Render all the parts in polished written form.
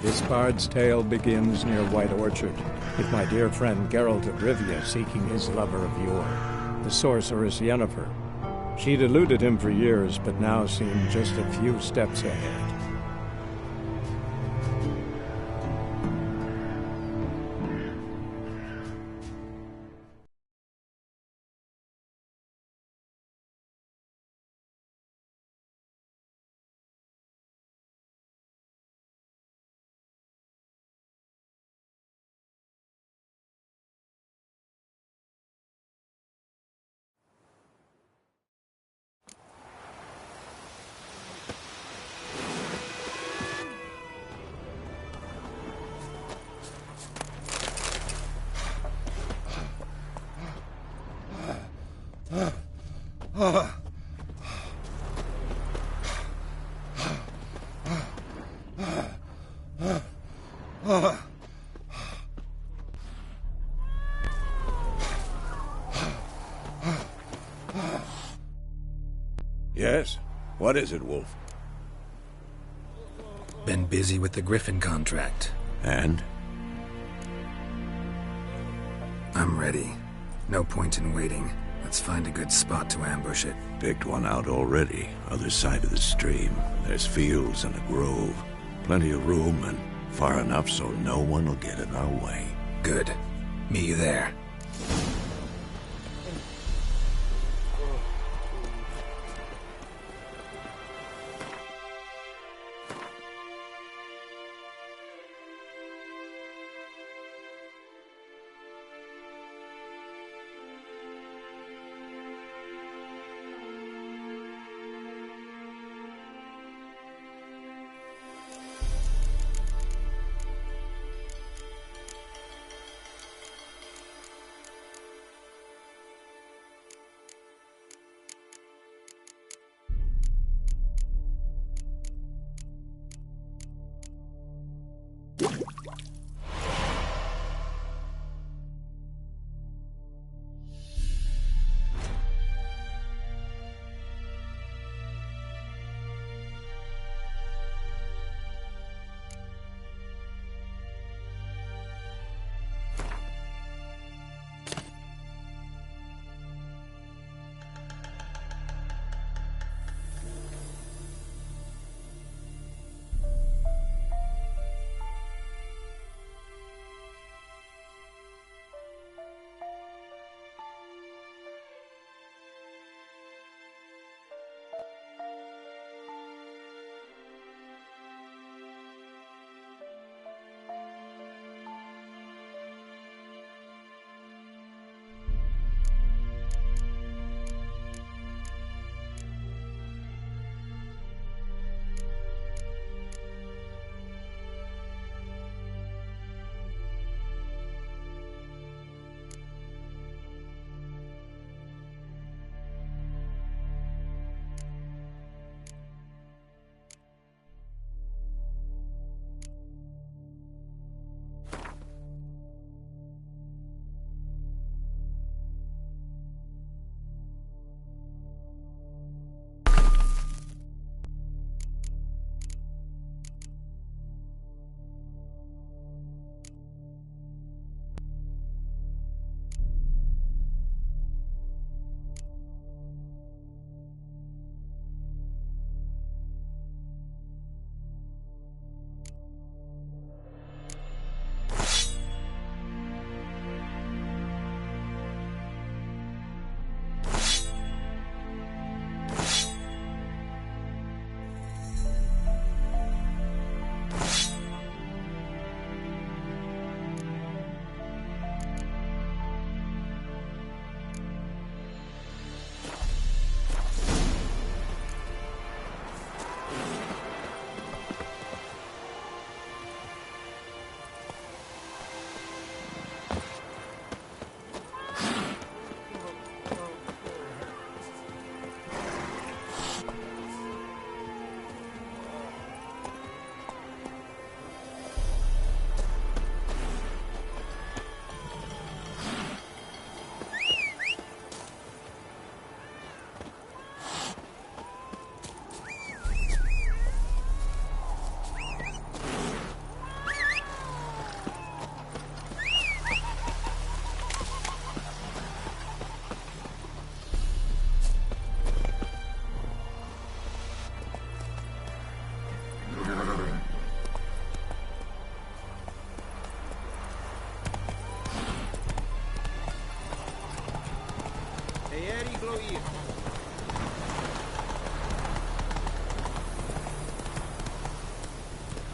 This bard's tale begins near White Orchard, with my dear friend Geralt of Rivia seeking his lover of yore, the sorceress Yennefer. She'd eluded him for years, but now seemed just a few steps ahead. Yes? What is it, Wolf? Been busy with the Griffin contract. And? I'm ready. No point in waiting. Let's find a good spot to ambush it. Picked one out already. Other side of the stream. There's fields and a grove. Plenty of room and far enough so no one will get in our way. Good. Meet you there.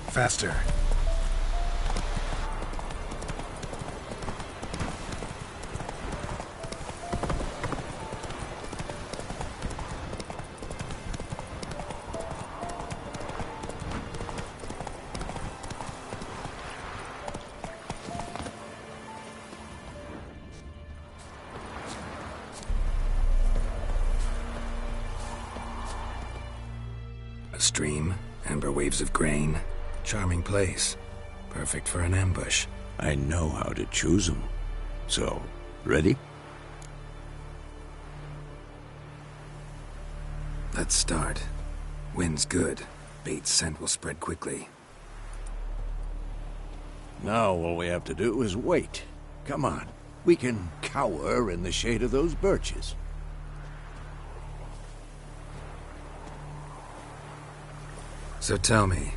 Faster. A stream, amber waves of grain. Charming place. Perfect for an ambush. I know how to choose them. So, ready? Let's start. Wind's good. Bait's scent will spread quickly. Now all we have to do is wait. Come on. We can cower in the shade of those birches. So tell me,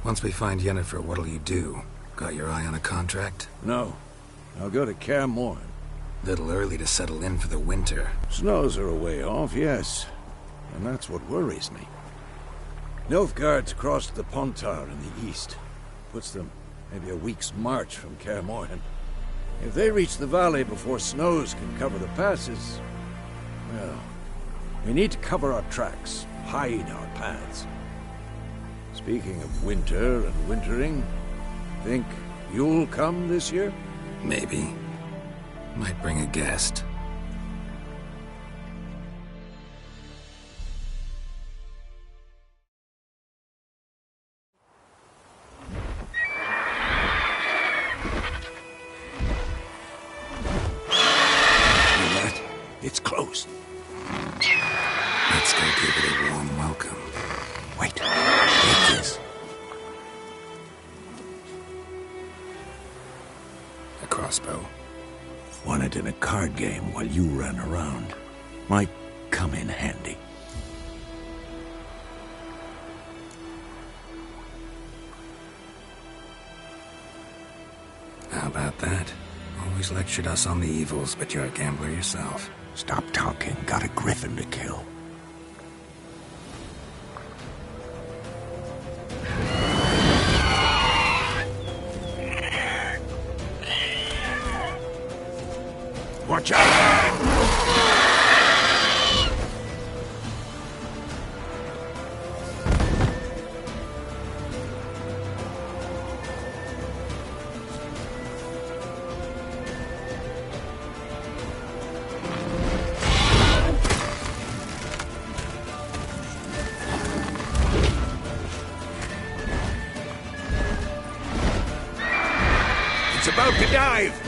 once we find Yennefer, what'll you do? Got your eye on a contract? No. I'll go to Kaer Morhen. Little early to settle in for the winter. Snows are a way off, yes. And that's what worries me. Nilfgaard's crossed the Pontar in the east. Puts them maybe a week's march from Kaer Morhen. If they reach the valley before snows can cover the passes, well, we need to cover our tracks, hide our paths. Speaking of winter and wintering, think you'll come this year? Maybe. Might bring a guest. It's close. Let's go give it a warm welcome. Wait. Take this. A crossbow. Won it in a card game while you ran around. Might come in handy. How about that? Always lectured us on the evils, but you're a gambler yourself. Stop talking. Got a griffin to kill. Watch out! It's about to dive!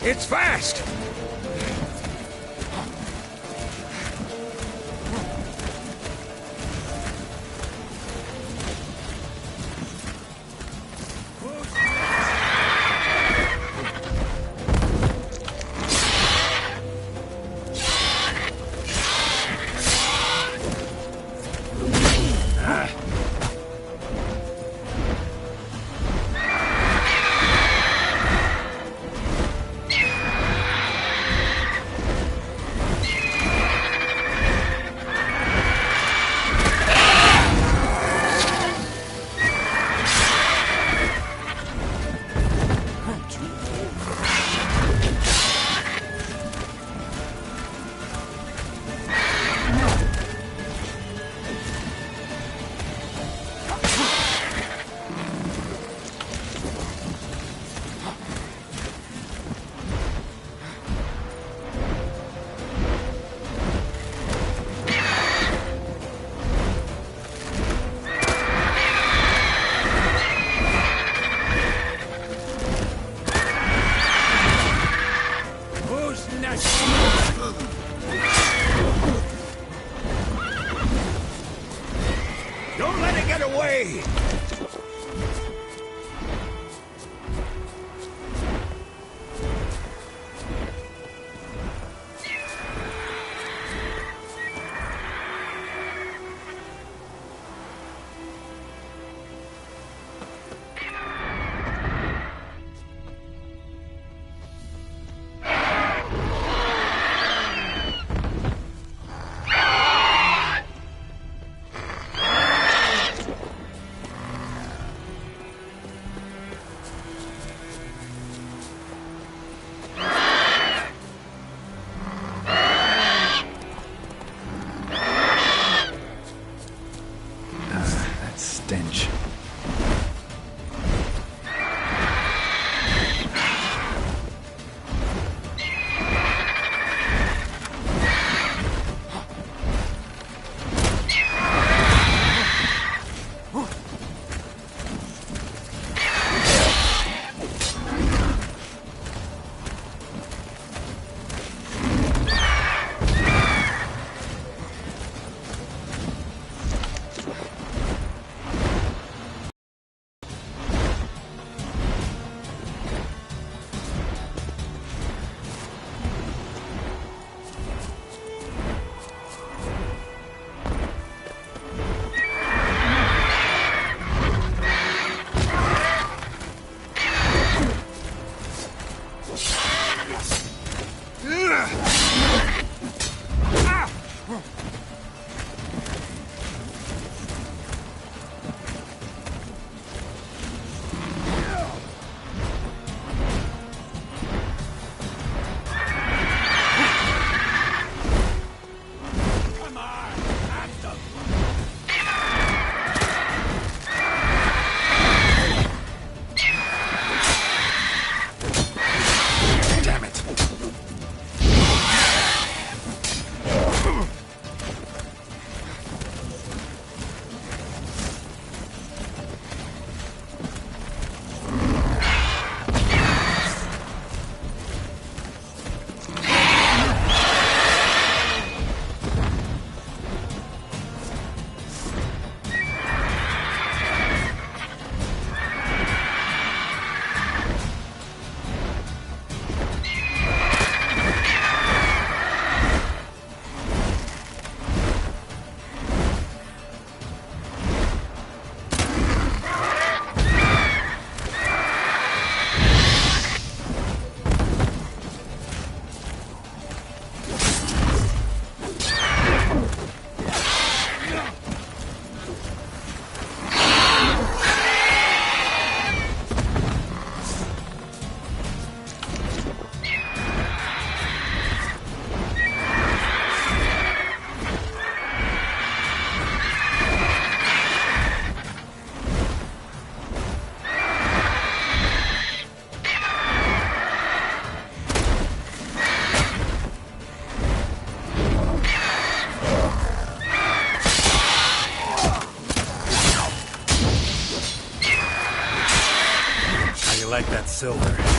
It's fast! that silver.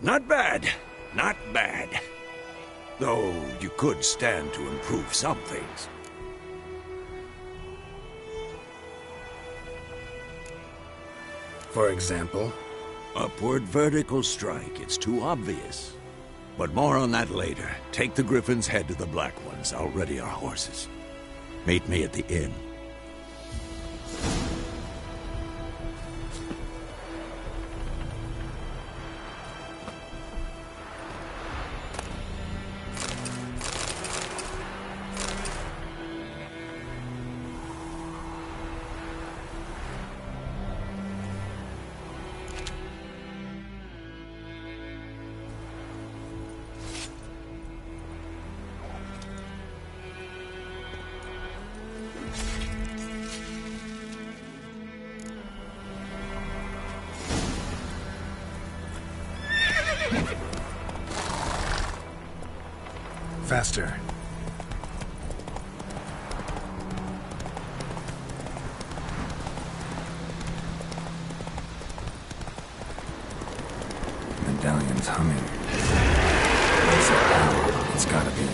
Not bad. Not bad. Though you could stand to improve some things. For example? Upward vertical strike. It's too obvious. But more on that later. Take the Griffin's head to the Black Ones. I'll ready our horses. Meet me at the inn. Faster. Medallion's humming. What's it now? It's gotta be.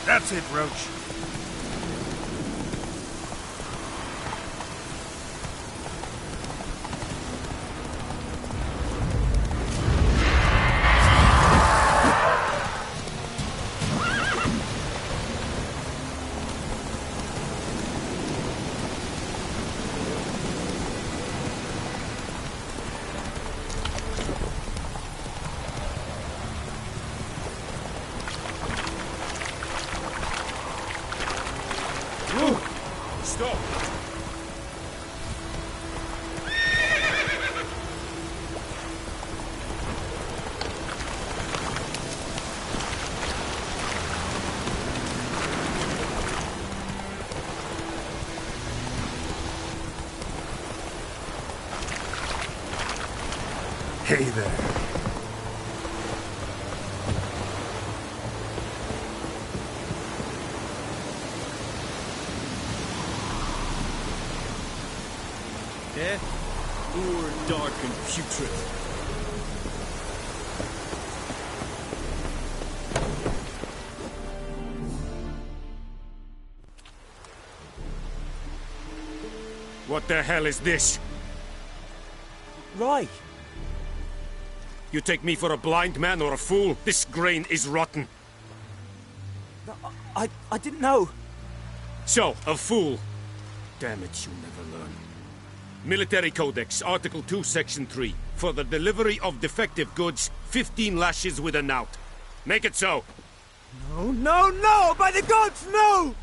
That's it, Roach. Stop! Hey there. Death or dark and putrid? What the hell is this? Right. You take me for a blind man or a fool? This grain is rotten. No, I didn't know. So, a fool. Damn it, you never learn. Military Codex, Article 2, Section 3. For the delivery of defective goods, 15 lashes with a knout. Make it so. No, no, no! By the gods, no!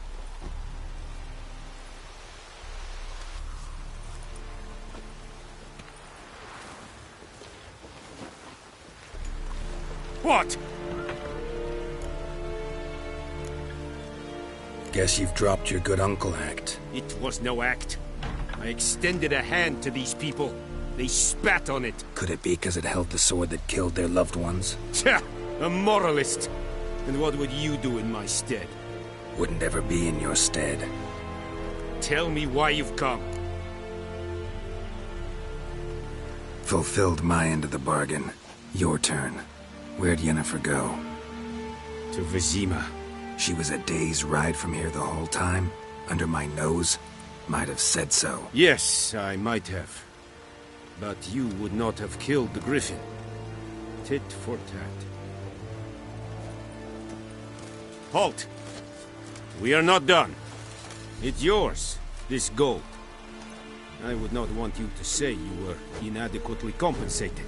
What? Guess you've dropped your good uncle act. It was no act. I extended a hand to these people. They spat on it. Could it be because it held the sword that killed their loved ones? Tja, a moralist. And what would you do in my stead? Wouldn't ever be in your stead. Tell me why you've come. Fulfilled my end of the bargain. Your turn. Where'd Yennefer go? To Vizima. She was a day's ride from here the whole time? Under my nose? Might have said so. Yes, I might have. But you would not have killed the griffin. Tit for tat. Halt! We are not done. It's yours, this gold. I would not want you to say you were inadequately compensated.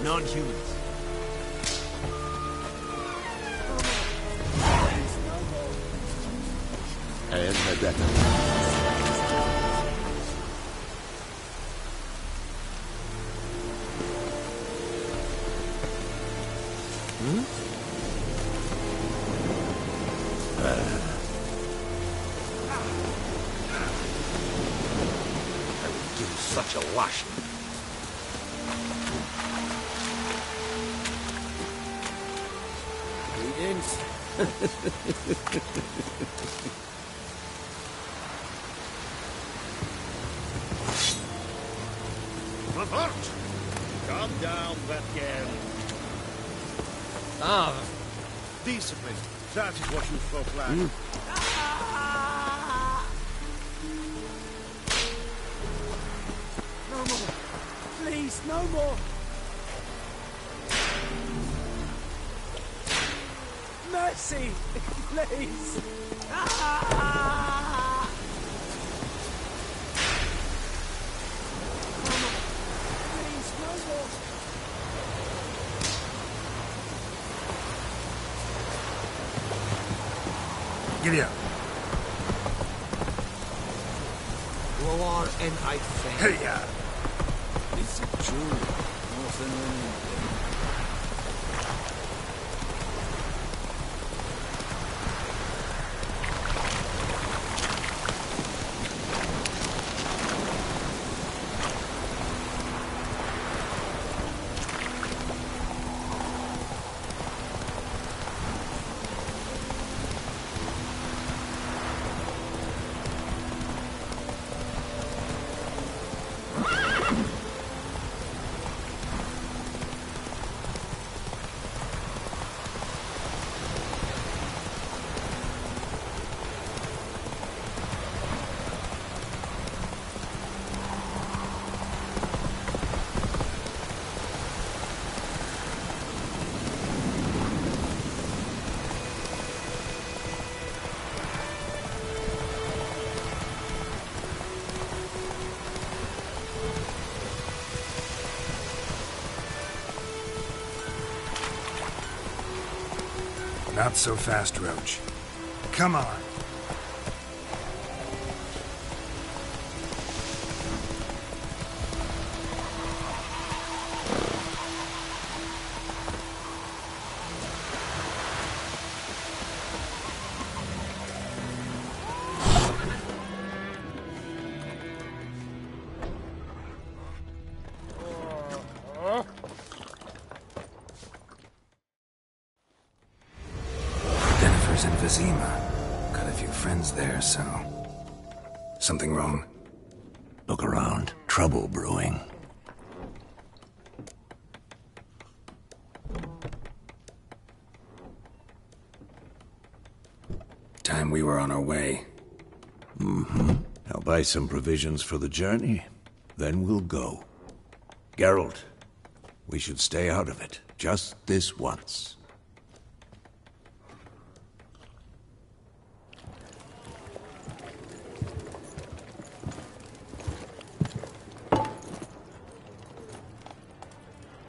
Non-humans. And better. I would give such a lashing. Report! Calm down, that girl. Discipline. That is what you folk lack. No more. Please, no more. Mercy, please. Please, no more. Giddy up. O-R-N-I-T. Hey, ya! Is it true? Nothing. Not so fast, Roach. Come on. In Vizima. Got a few friends there, so... Something wrong? Look around. Trouble brewing. Time we were on our way. I'll buy some provisions for the journey. Then we'll go. Geralt, we should stay out of it. Just this once.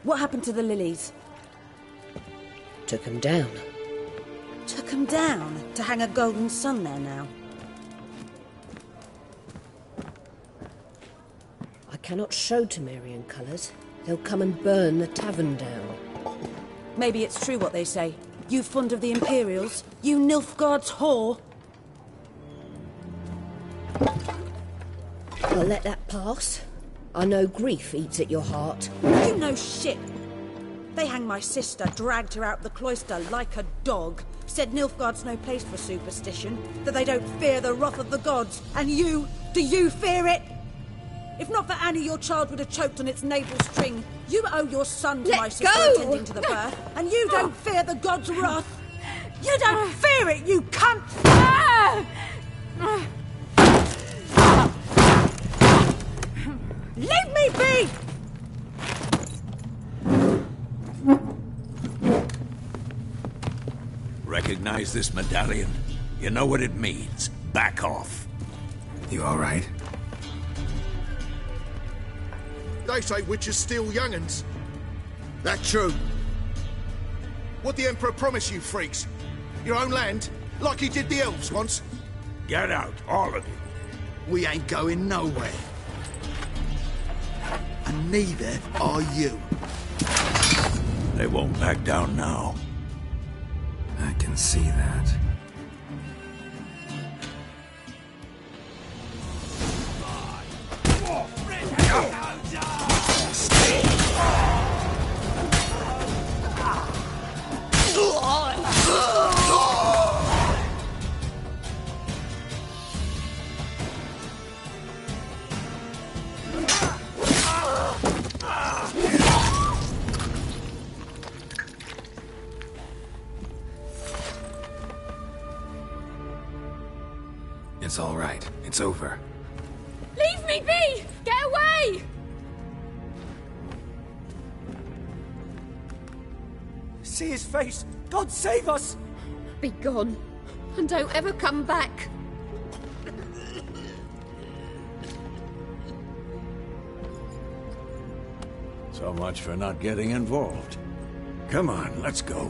What happened to the lilies? Took him down. Took them down to hang a golden sun there now. I cannot show Temerian colours. They'll come and burn the tavern down. Maybe it's true what they say. You fond of the Imperials? You Nilfgaard's whore? I'll let that pass. I know grief eats at your heart. You know shit. They hanged my sister, dragged her out the cloister like a dog. Said Nilfgaard's no place for superstition, that they don't fear the wrath of the gods. And you, do you fear it? If not for Annie, your child would have choked on its navel string. You owe your son to my sister attending to the birth, and you don't fear the gods' wrath. You don't fear it, you cunt! Leave me be! Recognize this medallion? You know what it means. Back off. You all right? They say witches steal young'uns. That true. What the Emperor promise you, freaks? Your own land? Like he did the elves once? Get out, all of you. We ain't going nowhere. And neither are you. They won't back down now. I can see that. It's all right. It's over. Leave me be! Get away! See his face! God save us! Be gone, and don't ever come back. So much for not getting involved. Come on, let's go.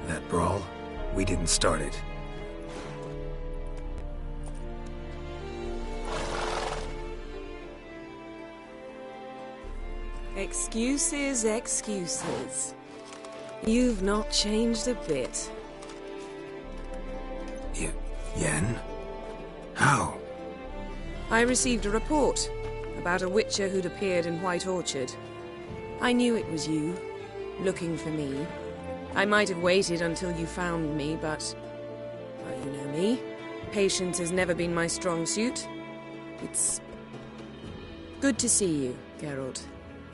That brawl, we didn't start it. Excuses, excuses. You've not changed a bit. Yen? How? I received a report about a witcher who'd appeared in White Orchard. I knew it was you, looking for me. I might have waited until you found me, but... well, you know me. Patience has never been my strong suit. It's... good to see you, Geralt.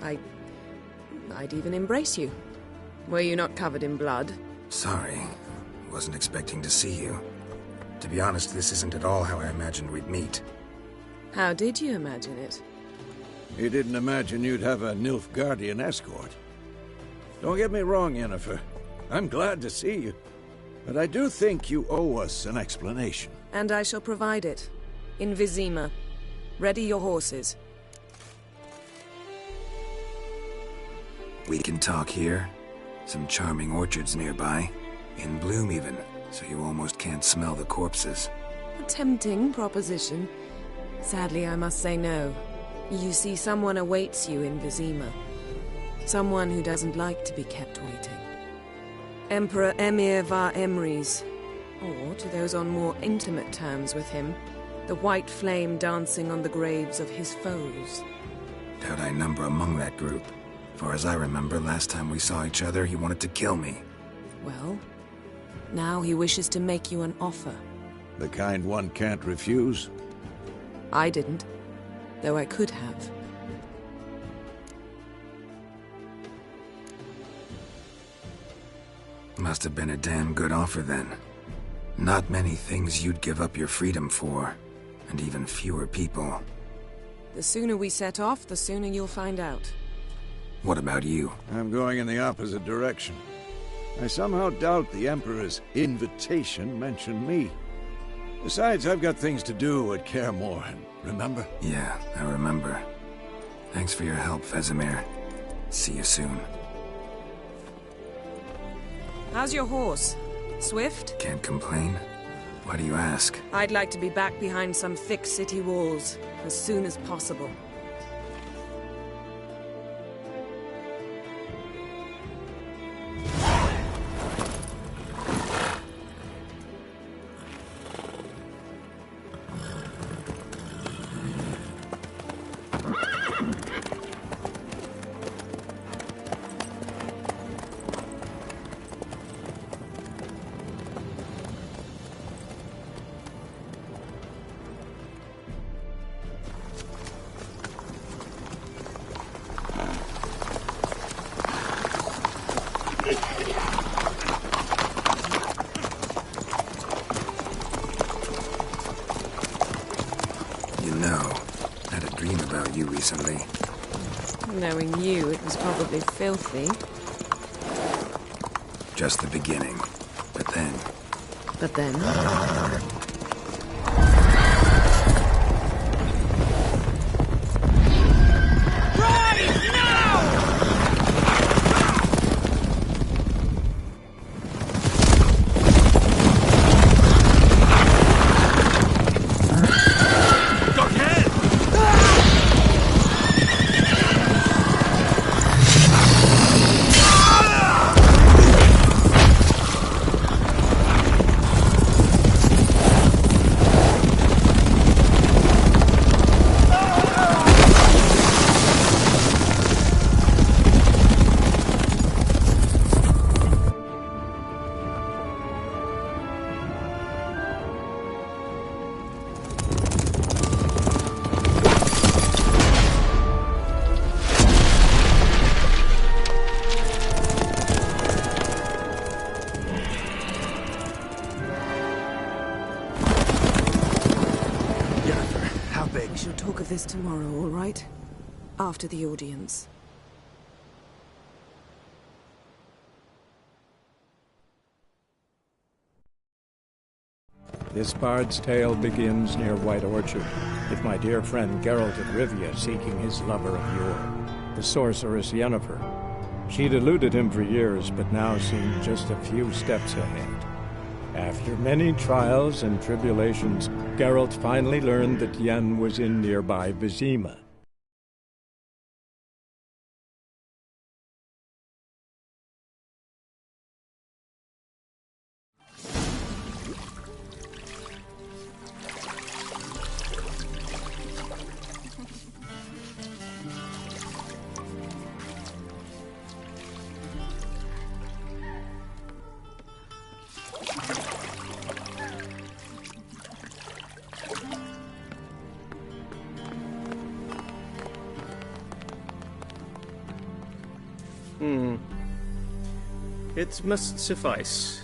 I'd even embrace you. Were you not covered in blood? Sorry. Wasn't expecting to see you. To be honest, this isn't at all how I imagined we'd meet. How did you imagine it? You didn't imagine you'd have a Nilfgaardian escort. Don't get me wrong, Yennefer. I'm glad to see you. But I do think you owe us an explanation. And I shall provide it. in Vizima. Ready your horses. We can talk here. Some charming orchards nearby. In bloom even, so you almost can't smell the corpses. A tempting proposition. Sadly, I must say no. You see, someone awaits you in Vizima. Someone who doesn't like to be kept waiting. Emperor Emir var Emrys. Or, to those on more intimate terms with him, the white flame dancing on the graves of his foes. Doubt I number among that group. Far as I remember, last time we saw each other, he wanted to kill me. Well, now he wishes to make you an offer. The kind one can't refuse? I didn't, though I could have. Must have been a damn good offer then. Not many things you'd give up your freedom for, and even fewer people. The sooner we set off, the sooner you'll find out. What about you? I'm going in the opposite direction. I somehow doubt the Emperor's invitation mentioned me. Besides, I've got things to do at Kaer Morhen, remember? Yeah, I remember. Thanks for your help, Vesemir. See you soon. How's your horse? Swift? Can't complain. Why do you ask? I'd like to be back behind some thick city walls, as soon as possible. Recently. Knowing you, it was probably filthy. Just the beginning. But then... But then? This tomorrow, all right? After the audience. This bard's tale begins near White Orchard, with my dear friend Geralt of Rivia seeking his lover of yore, the sorceress Yennefer. She'd eluded him for years, but now seemed just a few steps ahead. After many trials and tribulations, Geralt finally learned that Yen was in nearby Vizima. It must suffice.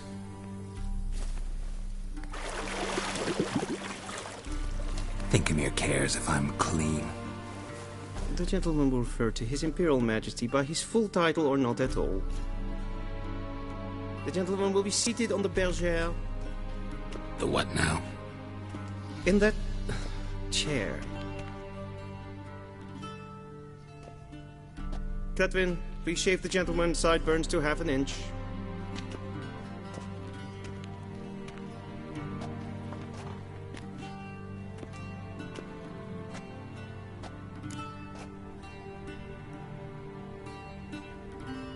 Thinkamere cares if I'm clean. The gentleman will refer to His Imperial Majesty by his full title or not at all. The gentleman will be seated on the bergère. The what now? In that chair. Cutwin, please shave the gentleman's sideburns to half an inch.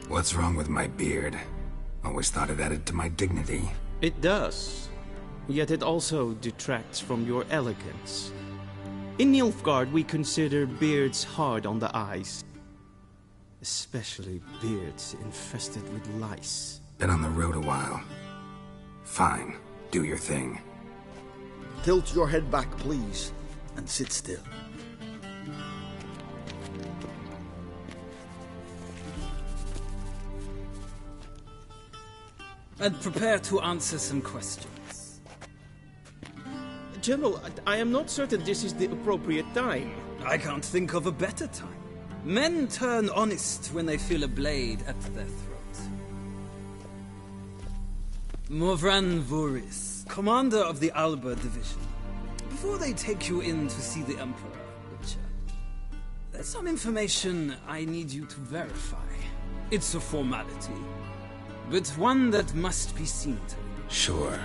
What's wrong with my beard? Always thought it added to my dignity. It does. Yet it also detracts from your elegance. In Nilfgaard, we consider beards hard on the eyes. Especially beards infested with lice. Been on the road a while. Fine, do your thing. Tilt your head back, please, and sit still. And prepare to answer some questions. General, I am not certain this is the appropriate time. I can't think of a better time. Men turn honest when they feel a blade at their throat. Morvran Voris, commander of the Alba Division. Before they take you in to see the Emperor, Witcher, there's some information I need you to verify. It's a formality, but one that must be seen to. Sure.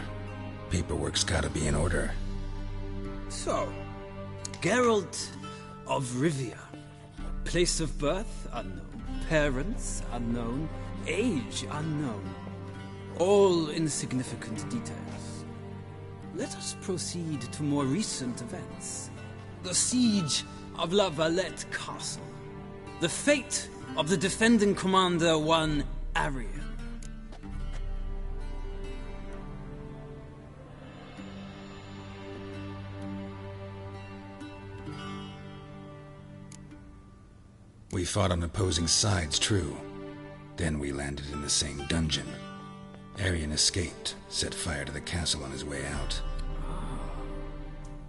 Paperwork's gotta be in order. So, Geralt of Rivia. Place of birth, unknown. Parents, unknown. Age, unknown. All insignificant details. Let us proceed to more recent events. The siege of La Valette Castle. The fate of the defending commander, one Arian. We fought on opposing sides, true. Then we landed in the same dungeon. Arian escaped, set fire to the castle on his way out.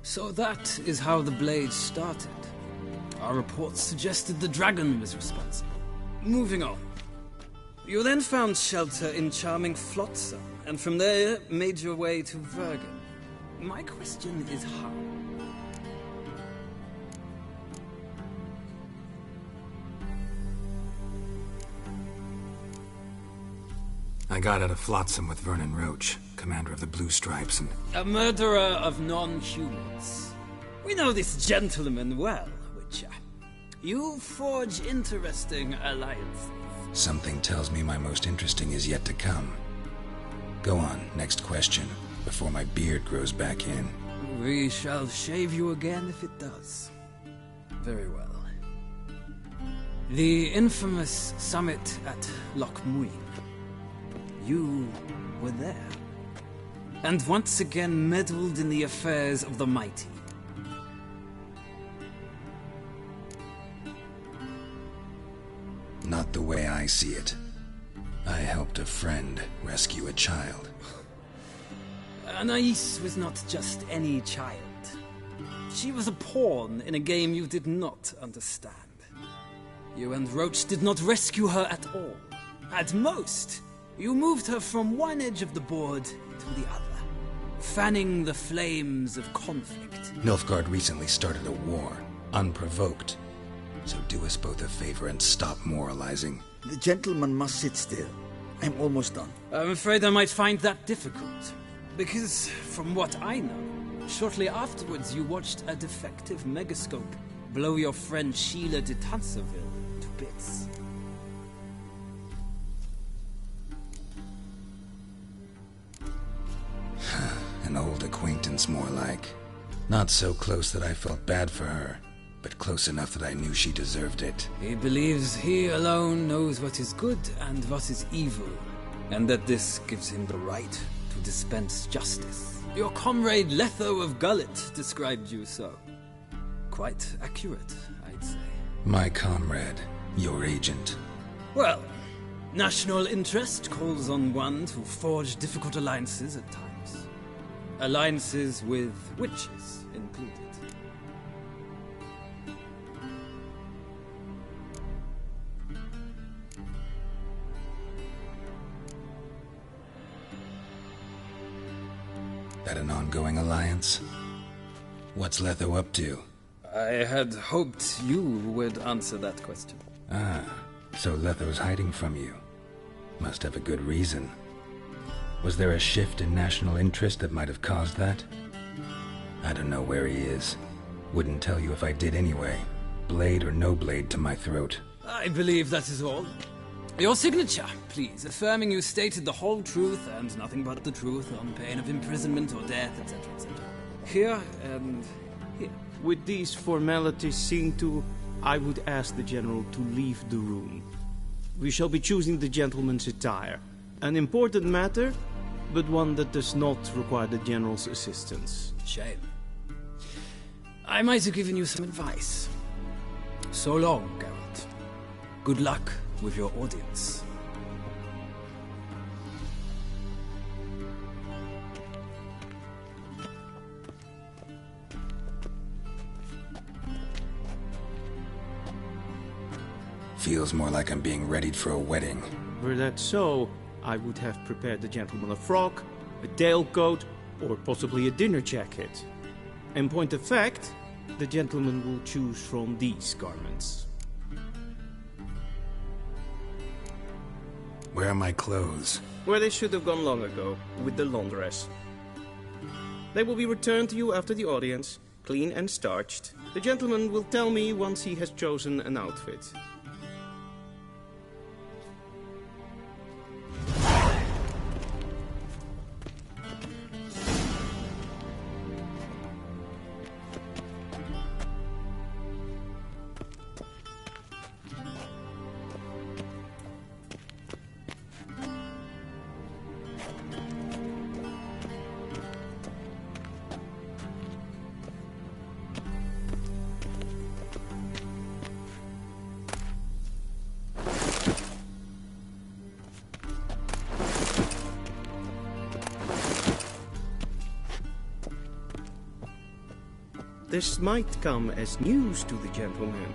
So that is how the blade started. Our reports suggested the dragon was responsible. Moving on. You then found shelter in charming Flotsam, and from there made your way to Vergen. My question is how? I got out of Flotsam with Vernon Roach, commander of the Blue Stripes, and... A murderer of non-humans. We know this gentleman well, Witcher. You forge interesting alliances. Something tells me my most interesting is yet to come. Go on, next question, before my beard grows back in. We shall shave you again if it does. Very well. The infamous summit at Loch Muin. You were there. And once again meddled in the affairs of the mighty. Not the way I see it. I helped a friend rescue a child. Anais was not just any child. She was a pawn in a game you did not understand. You and Roach did not rescue her at all. At most, you moved her from one edge of the board to the other, fanning the flames of conflict. Nilfgaard recently started a war, unprovoked. So do us both a favor and stop moralizing. The gentleman must sit still. I'm almost done. I'm afraid I might find that difficult. Because, from what I know, shortly afterwards you watched a defective megascope blow your friend Sheila de Tanserville to bits. An old acquaintance, more like. Not so close that I felt bad for her, but close enough that I knew she deserved it. He believes he alone knows what is good and what is evil, and that this gives him the right to dispense justice. Your comrade Letho of Gullet described you so. Quite accurate, I'd say. My comrade, your agent. Well, national interest calls on one to forge difficult alliances at times. Alliances with witches included. That an ongoing alliance? What's Letho up to? I had hoped you would answer that question. Ah, so Letho's hiding from you. Must have a good reason. Was there a shift in national interest that might have caused that? I don't know where he is. Wouldn't tell you if I did anyway. Blade or no blade to my throat. I believe that is all. Your signature, please, affirming you stated the whole truth and nothing but the truth on pain of imprisonment or death, etc., etc. Here and here. With these formalities seen to, I would ask the General to leave the room. We shall be choosing the gentleman's attire. An important matter, but one that does not require the General's assistance. Shame. I might have given you some advice. So long, Geralt. Good luck with your audience. Feels more like I'm being readied for a wedding. Were that so, I would have prepared the gentleman a frock, a tailcoat, or possibly a dinner jacket. In point of fact, the gentleman will choose from these garments. Where are my clothes? Where they should have gone long ago, with the laundress. They will be returned to you after the audience, clean and starched. The gentleman will tell me once he has chosen an outfit. This might come as news to the gentleman,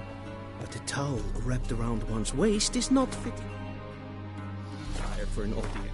but a towel wrapped around one's waist is not fitting. Tired for an audience.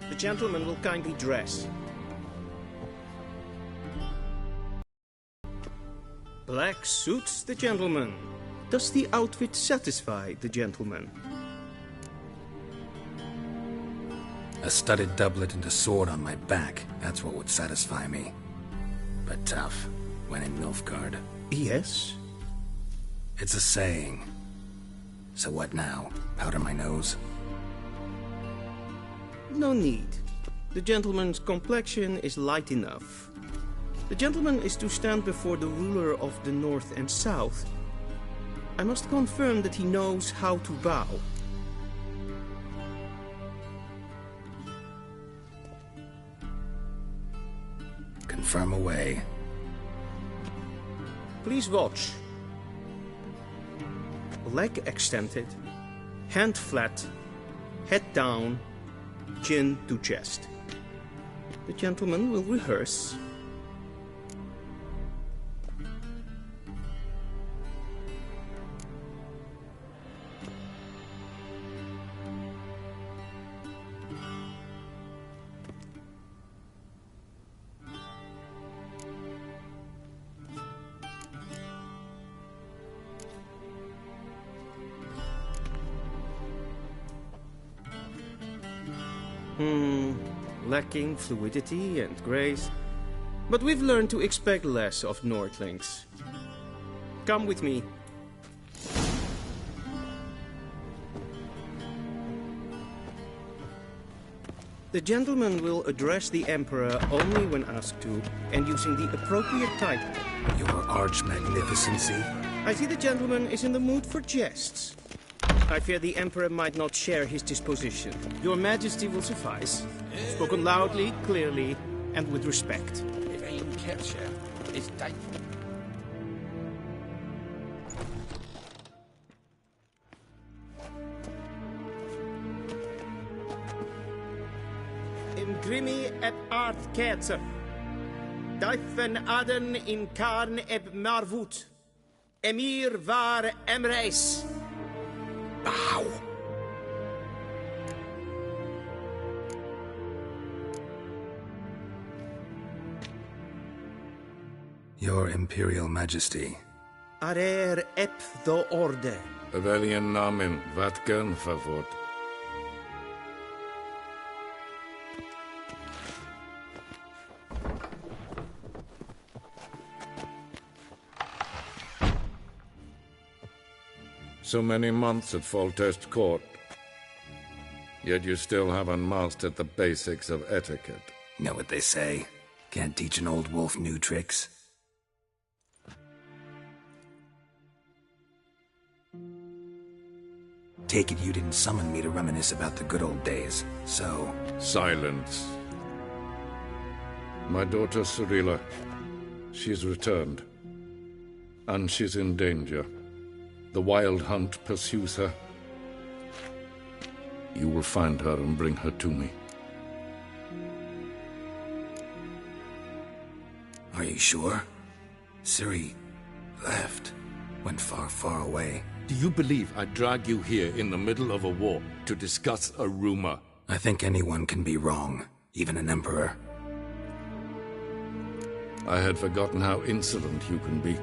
The gentleman will kindly dress. Black suits the gentleman. Does the outfit satisfy the gentleman? A studded doublet and a sword on my back, that's what would satisfy me. But tough, when in Nilfgaard. Yes? It's a saying. So what now? Powder my nose? No need. The gentleman's complexion is light enough. The gentleman is to stand before the ruler of the North and South. I must confirm that he knows how to bow. Confirm away. Please watch. Leg extended, hand flat, head down, chin to chest. The gentleman will rehearse. Lacking fluidity and grace. But we've learned to expect less of Nordlings. Come with me. The gentleman will address the Emperor only when asked to, and using the appropriate title. Your Arch-Magnificency? I see the gentleman is in the mood for jests. I fear the Emperor might not share his disposition. Your Majesty will suffice. Spoken loudly, clearly, and with respect. If ain't capture, it's doubtful. Grimi et art ketzer. Daifen aden in karn eb marvut. Emir var emreis. Bow. Your Imperial Majesty. Arer ep do orde. Veljen namen, vatgen favort. So many months at Foltest Court. Yet you still haven't mastered the basics of etiquette. Know what they say? Can't teach an old wolf new tricks. Take it you didn't summon me to reminisce about the good old days, so... Silence. My daughter Cyrilla, she's returned. And she's in danger. The Wild Hunt pursues her. You will find her and bring her to me. Are you sure? Ciri left. Went far, far away. Do you believe I'd drag you here in the middle of a war to discuss a rumor? I think anyone can be wrong, even an emperor. I had forgotten how insolent you can be.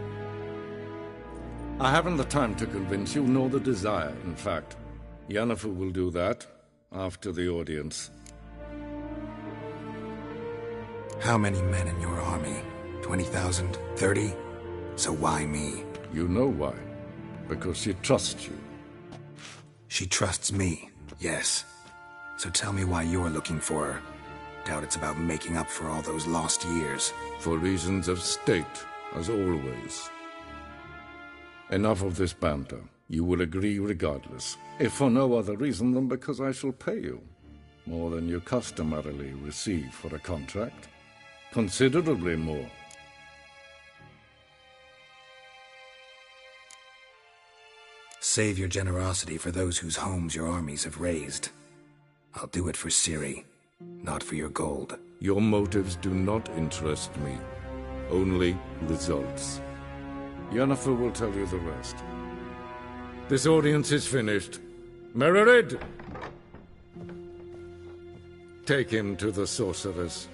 I haven't the time to convince you, nor the desire, in fact. Yennefer will do that after the audience. How many men in your army? 20,000? 30? So why me? You know why. Because she trusts you. She trusts me, yes. So tell me why you're looking for her. Doubt it's about making up for all those lost years. For reasons of state, as always. Enough of this banter. You will agree regardless, if for no other reason than because I shall pay you. More than you customarily receive for a contract. Considerably more. Save your generosity for those whose homes your armies have razed. I'll do it for Ciri, not for your gold. Your motives do not interest me. Only results. Yennefer will tell you the rest. This audience is finished. Mererid! Take him to the sorceress.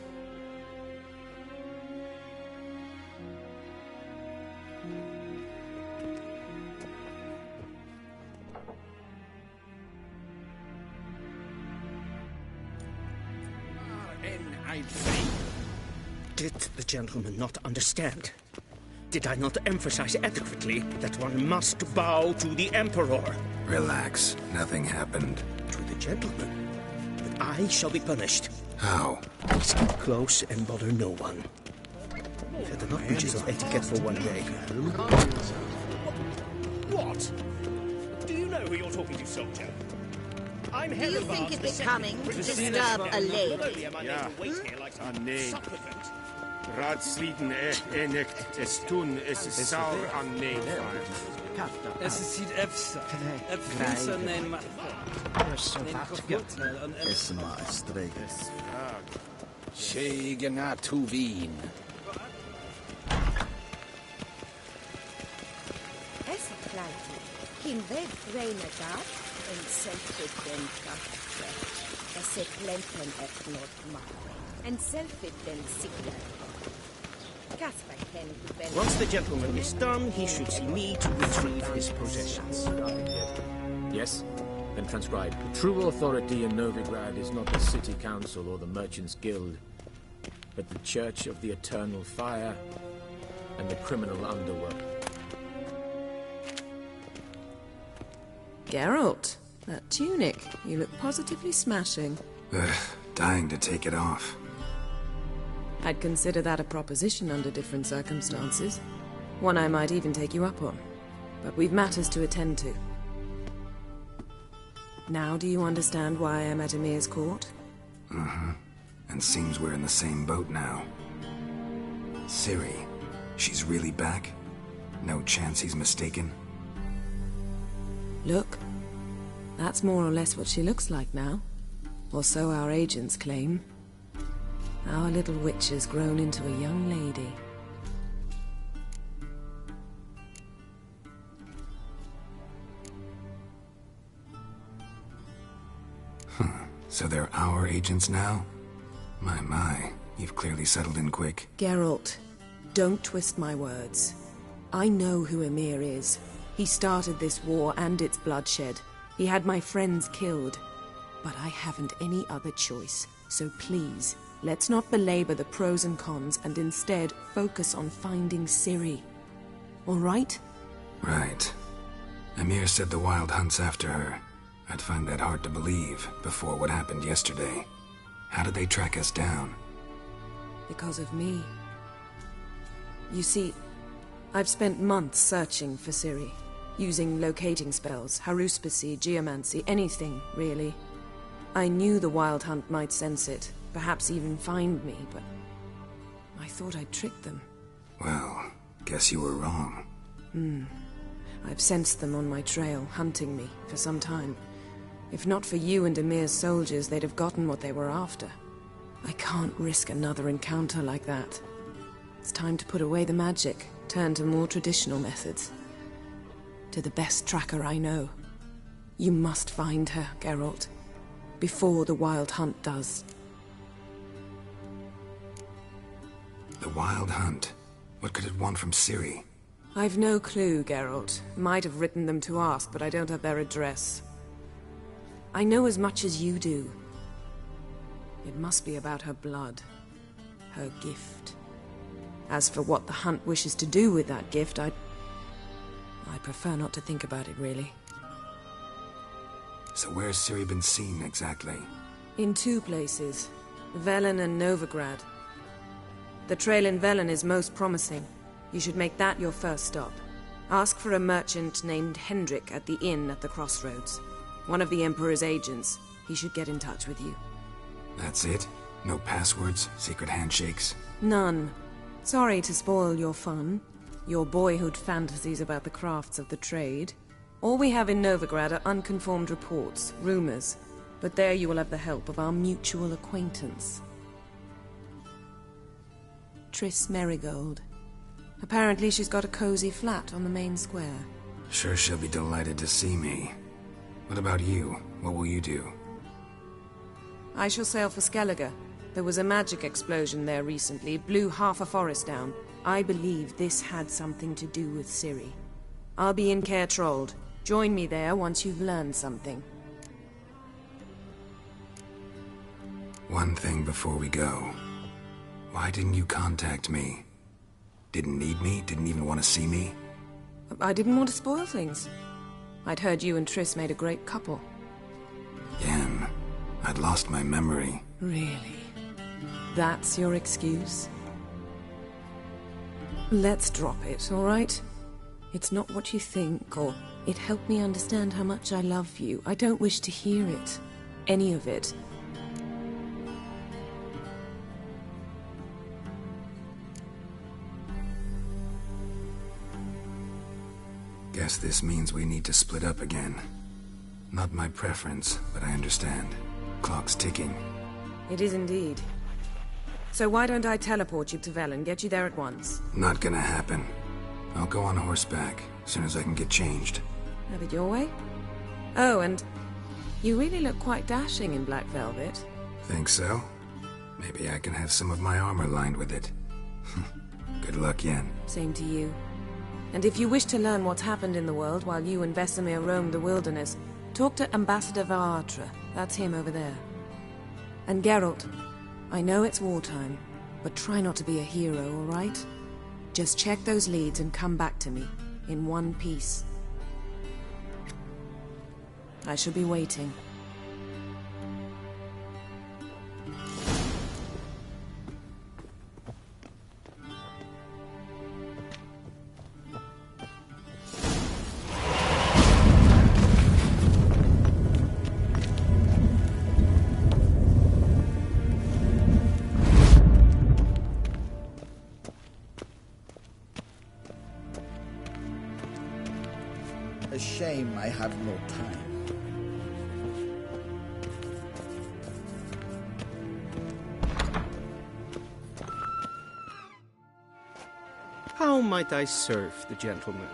Did the gentleman not understand? Did I not emphasize adequately that one must bow to the Emperor? Relax. Nothing happened. To the gentleman. But I shall be punished. How? Please keep close and bother no one. We've had enough breaches of etiquette for one day. What? Do you know who you're talking to, soldier? I'm Do you think it becoming to disturb a lady? Ja, an nee. Raadsliden enicht es tun, es is sauer an nee. Es is hier efsa. Efsa neem maar. Es maar streek. Schegena tu wien. Es kleinte. Kim weg vreemde dat en zelfde den krachtje. Es se plempen et not maken. En zelfde den sigler. Once the gentleman is done, he should see me to retrieve his possessions. Yes? Then transcribe. The true authority in Novigrad is not the city council or the merchants' guild, but the Church of the Eternal Fire and the criminal underworld. Geralt, that tunic. You look positively smashing. dying to take it off. I'd consider that a proposition under different circumstances. One I might even take you up on. But we've matters to attend to. Now do you understand why I'm at Emir's court? Mm-hmm. And seems we're in the same boat now. Ciri, she's really back? No chance he's mistaken? Look, that's more or less what she looks like now. Or so our agents claim. Our little witch has grown into a young lady. So they're our agents now? My, you've clearly settled in quick. Geralt, don't twist my words. I know who Emir is. He started this war and its bloodshed. He had my friends killed. But I haven't any other choice. So please, let's not belabor the pros and cons and instead focus on finding Ciri. All right? Right. Emir said the Wild Hunt's after her. I'd find that hard to believe before what happened yesterday. How did they track us down? Because of me. You see, I've spent months searching for Ciri, using locating spells, haruspicy, geomancy, anything, really. I knew the Wild Hunt might sense it, perhaps even find me, but I thought I'd tricked them. Well, guess you were wrong. I've sensed them on my trail, hunting me, for some time. If not for you and Emir's soldiers, they'd have gotten what they were after. I can't risk another encounter like that. It's time to put away the magic, turn to more traditional methods. To the best tracker I know. You must find her, Geralt. Before the Wild Hunt does. The Wild Hunt? What could it want from Ciri? I've no clue, Geralt. Might have written them to ask, but I don't have their address. I know as much as you do. It must be about her blood. Her gift. As for what the Hunt wishes to do with that gift, I prefer not to think about it, really. So where's Ciri been seen, exactly? In two places. Velen and Novigrad. The trail in Velen is most promising. You should make that your first stop. Ask for a merchant named Hendrik at the inn at the crossroads. One of the Emperor's agents. He should get in touch with you. That's it? No passwords, secret handshakes? None. Sorry to spoil your fun. Your boyhood fantasies about the crafts of the trade. All we have in Novigrad are unconfirmed reports, rumors. But there you will have the help of our mutual acquaintance. Triss Merigold. Apparently she's got a cozy flat on the main square. Sure she'll be delighted to see me. What about you? What will you do? I shall sail for Skellige. There was a magic explosion there recently, blew half a forest down. I believe this had something to do with Ciri. I'll be in Caer Trold. Join me there once you've learned something. One thing before we go. Why didn't you contact me? Didn't need me? Didn't even want to see me? I didn't want to spoil things. I'd heard you and Triss made a great couple. Yen, I'd lost my memory. Really? That's your excuse? Let's drop it, all right? It's not what you think, or it helped me understand how much I love you. I don't wish to hear it. Any of it. Guess this means we need to split up again. Not my preference, but I understand. Clock's ticking. It is indeed. So why don't I teleport you to Velen, get you there at once? Not gonna happen. I'll go on horseback, as soon as I can get changed. Have it your way? Oh, and you really look quite dashing in black velvet. Think so? Maybe I can have some of my armor lined with it. Good luck, Yen. Same to you. And if you wish to learn what's happened in the world while you and Vesemir roamed the wilderness, talk to Ambassador Varatra. That's him over there. And Geralt, I know it's wartime, but try not to be a hero, all right? Just check those leads and come back to me, in one piece. I shall be waiting. A shame I have no time. How might I serve the gentleman?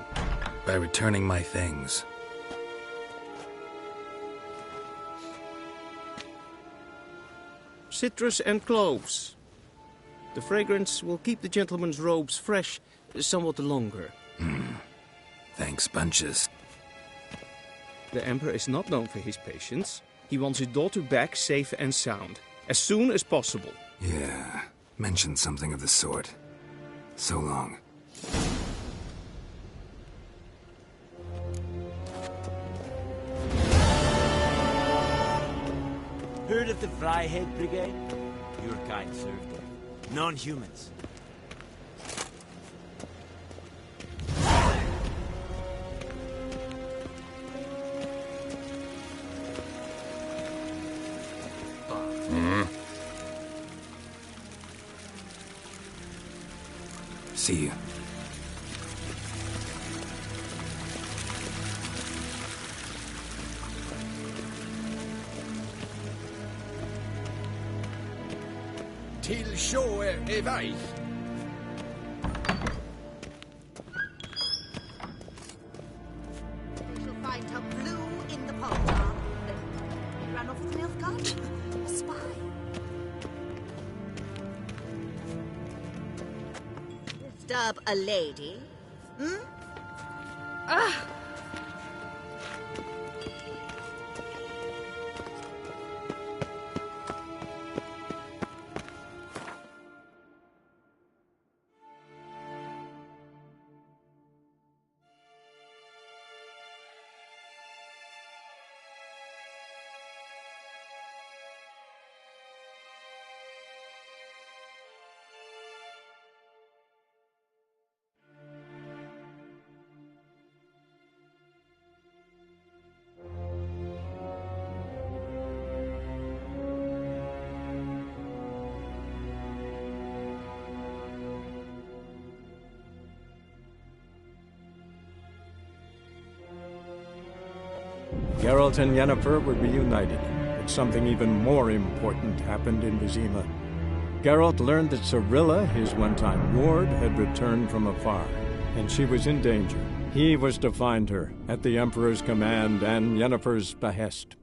By returning my things. Citrus and cloves. The fragrance will keep the gentleman's robes fresh somewhat longer. Thanks, bunches. The Emperor is not known for his patience. He wants his daughter back safe and sound, as soon as possible. Yeah, mentioned something of the sort. So long. Heard of the Fryhead Brigade? Your kind served them. Non-humans. See you. Till sjå är väg. We shall find her blue in the pond. He ran off with Nilfgaard? A spy? Disturb a lady? Hmm? Ah! Geralt and Yennefer were reunited, but something even more important happened in Vizima. Geralt learned that Cirilla, his one-time ward, had returned from afar, and she was in danger. He was to find her, at the Emperor's command and Yennefer's behest.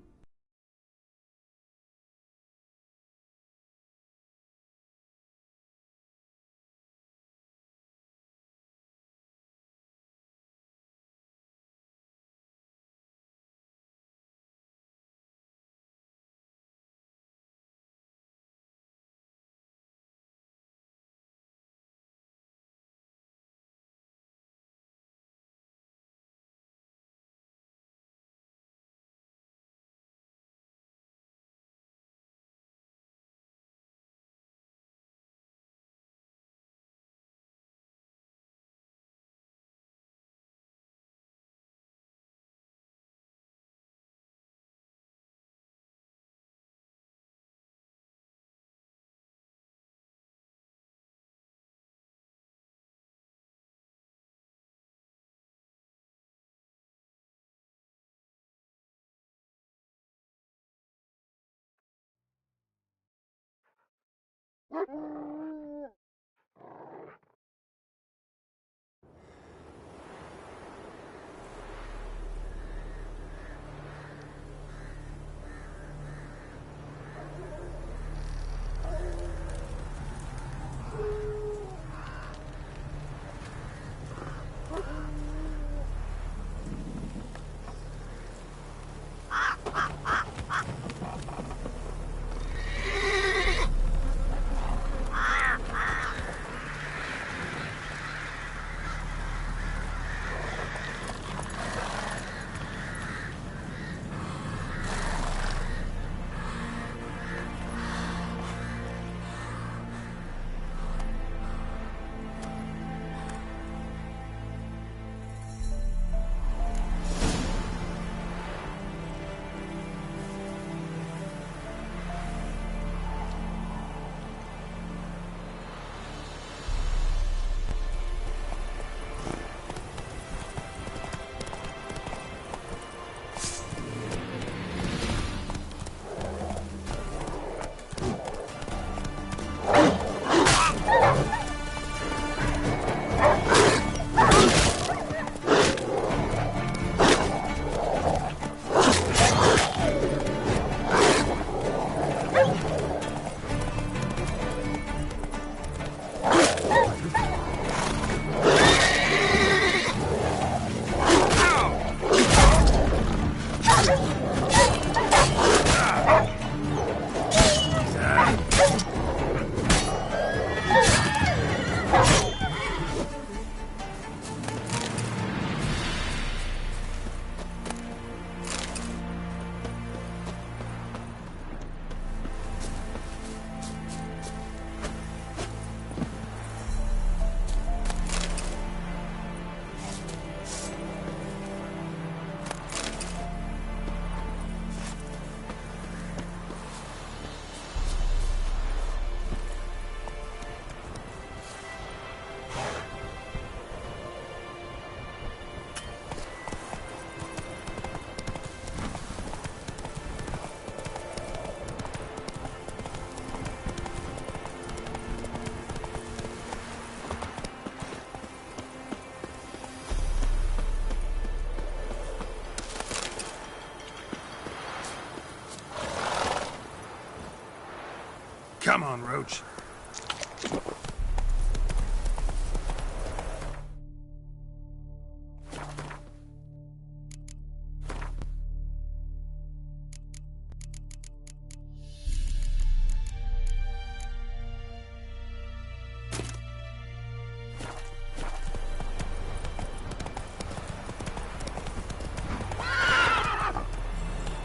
Come on, Roach.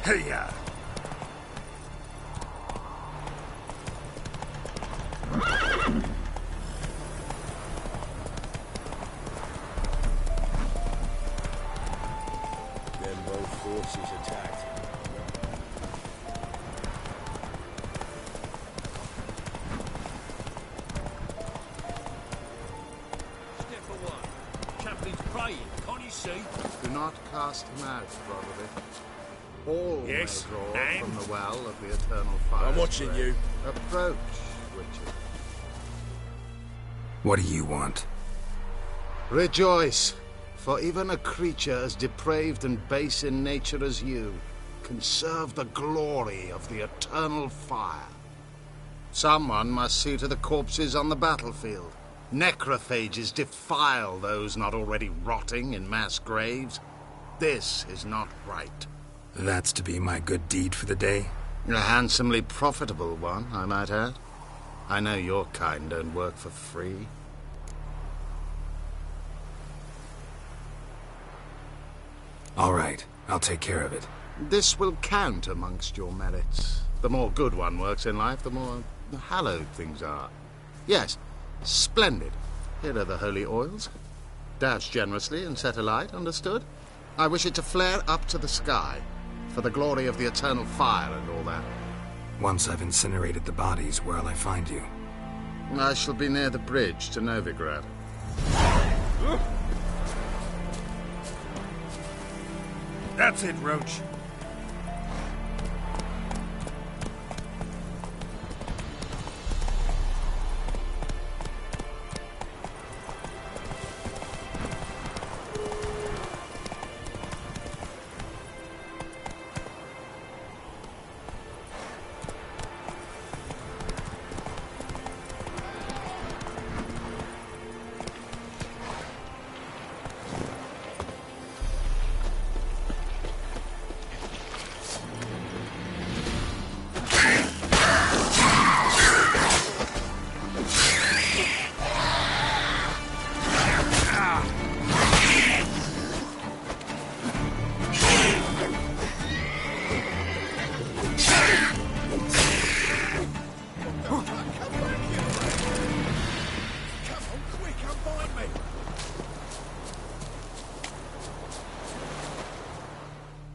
Hey-ya! Then both forces attacked. Step for one. Chaplain's praying, can't you see? Do not cast him out, brother. All Yes, may draw and? from the well of the eternal fire. I'm watching you. Approach, Witcher. What do you want? Rejoice, for even a creature as depraved and base in nature as you can serve the glory of the eternal fire. Someone must see to the corpses on the battlefield. Necrophages defile those not already rotting in mass graves. This is not right. That's to be my good deed for the day? A handsomely profitable one, I might add. I know your kind don't work for free. All right, I'll take care of it. This will count amongst your merits. The more good one works in life, the more hallowed things are. Yes, splendid. Here are the holy oils. Dash generously and set alight, understood? I wish it to flare up to the sky, for the glory of the eternal fire and all that. Once I've incinerated the bodies, where'll I find you? I shall be near the bridge to Novigrad. That's it, Roach.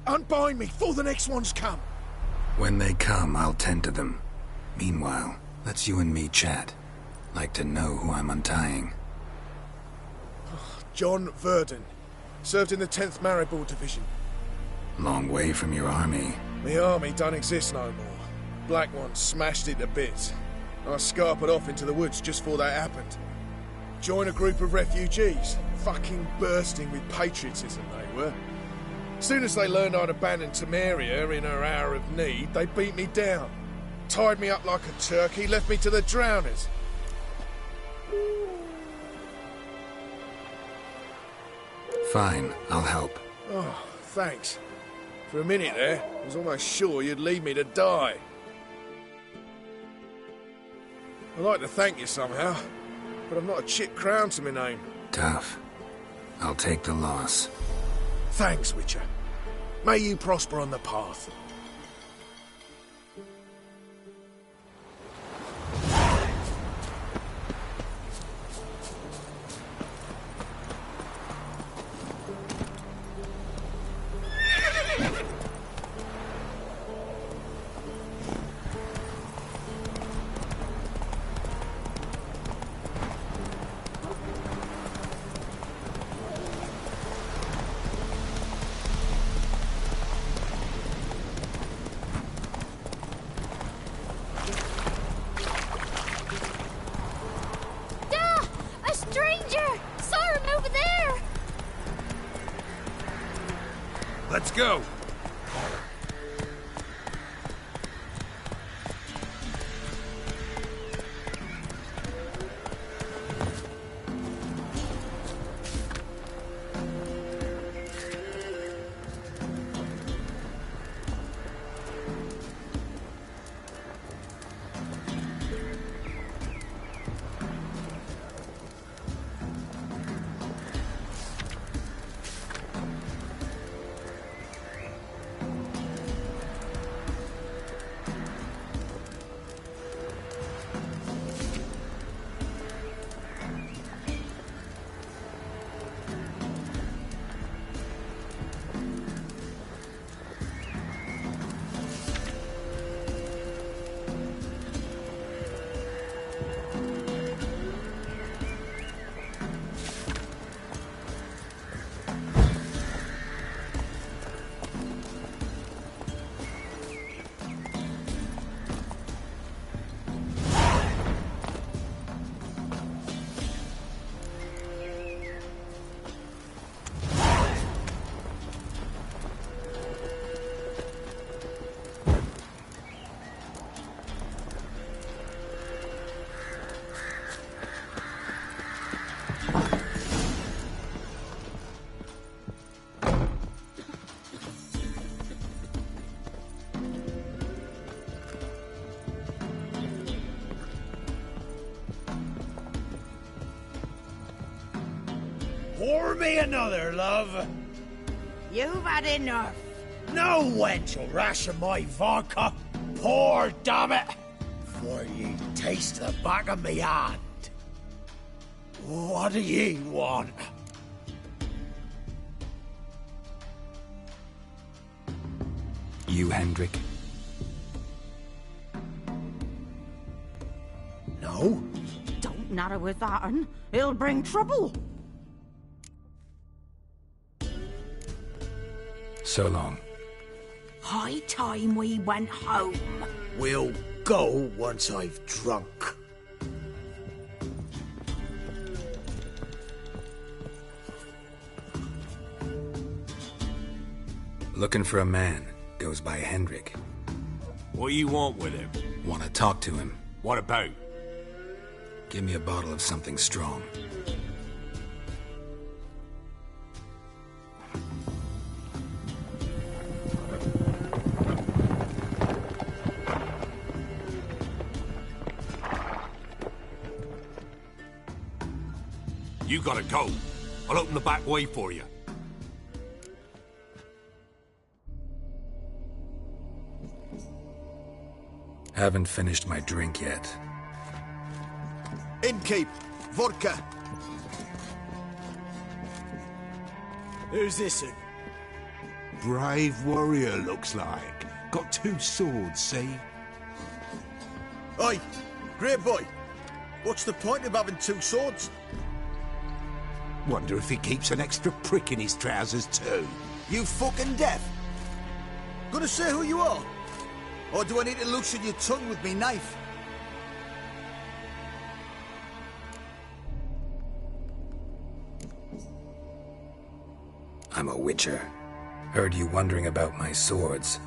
Unbind me before the next ones come. When they come, I'll tend to them. Meanwhile, let's you and me chat. Like to know who I'm untying. John Verdon. Served in the 10th Maribor Division. Long way from your army. The army don't exist no more. Black Ones smashed it to bits. I scarpered off into the woods just before that happened. Joined a group of refugees. Fucking bursting with patriotism they were. Soon as they learned I'd abandoned Temeria in her hour of need, they beat me down. Tied me up like a turkey, left me to the drowners. Fine, I'll help. Oh, thanks. For a minute there, I was almost sure you'd leave me to die. I'd like to thank you somehow, but I've not a chip crown to my name. Tough. I'll take the loss. Thanks, Witcher. May you prosper on the path. Let's go! Pour me another, love. You've had enough. No wench will ration my vodka. Pour, damn it. For ye taste the back of me hand. What do ye want? You, Hendrik? No? Don't natter with that, un. It'll bring trouble. So long. High time we went home. We'll go once I've drunk. Looking for a man. Goes by Hendrik. What do you want with him? Want to talk to him. What about? Give me a bottle of something strong. You gotta go. I'll open the back way for you. Haven't finished my drink yet. Innkeep, vodka. Who's this? Brave warrior, looks like. Got 2 swords, see? Oi, great boy. What's the point of having 2 swords? Wonder if he keeps an extra prick in his trousers too. You fucking deaf? Gonna say who you are? Or do I need to loosen your tongue with me knife? I'm a witcher. Heard you wondering about my swords.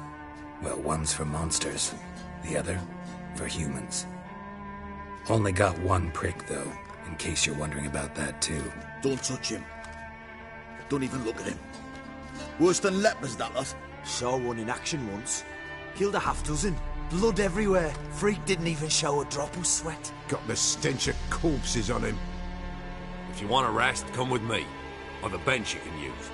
Well, one's for monsters, the other for humans. Only got 1 prick, though, in case you're wondering about that, too. Don't touch him. Don't even look at him. Worse than lepers, that lot. Saw one in action once. Killed a half-dozen. Blood everywhere. Freak didn't even show a drop of sweat. Got the stench of corpses on him. If you want a rest, come with me. I've a bench you can use.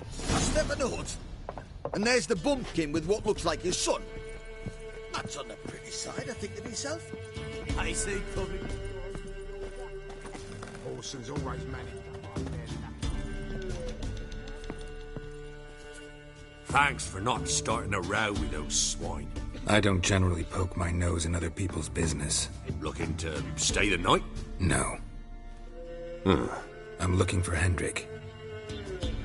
I step in the hood, and there's the bumpkin with what looks like his son. That's on the pretty side, I think to myself. I see coming. Orson's always managed. Thanks for not starting a row with those swine. I don't generally poke my nose in other people's business. Looking to stay the night? No. I'm looking for Hendrik.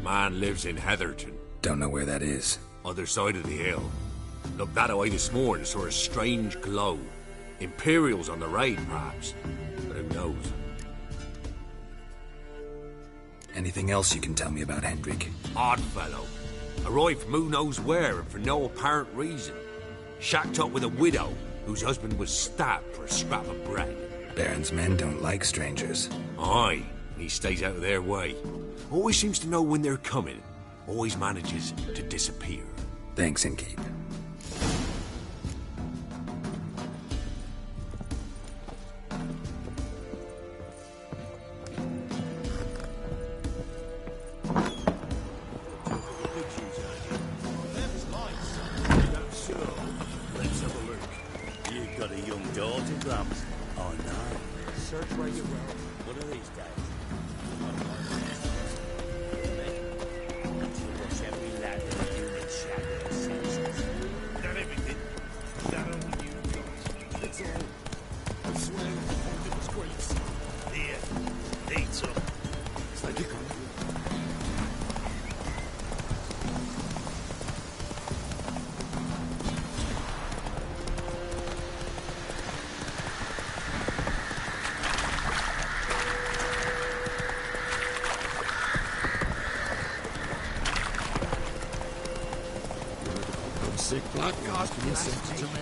Man lives in Heatherton. Don't know where that is. Other side of the hill. Looked that away this morning, saw a strange glow. Imperials on the raid, perhaps. But who knows? Anything else you can tell me about Hendrik? Odd fellow. Arrived from who knows where and for no apparent reason. Shacked up with a widow whose husband was stabbed for a scrap of bread. Baron's men don't like strangers. Aye, and he stays out of their way. Always seems to know when they're coming. Always manages to disappear. Thanks, Innkeep. Sick black god can be sent to me.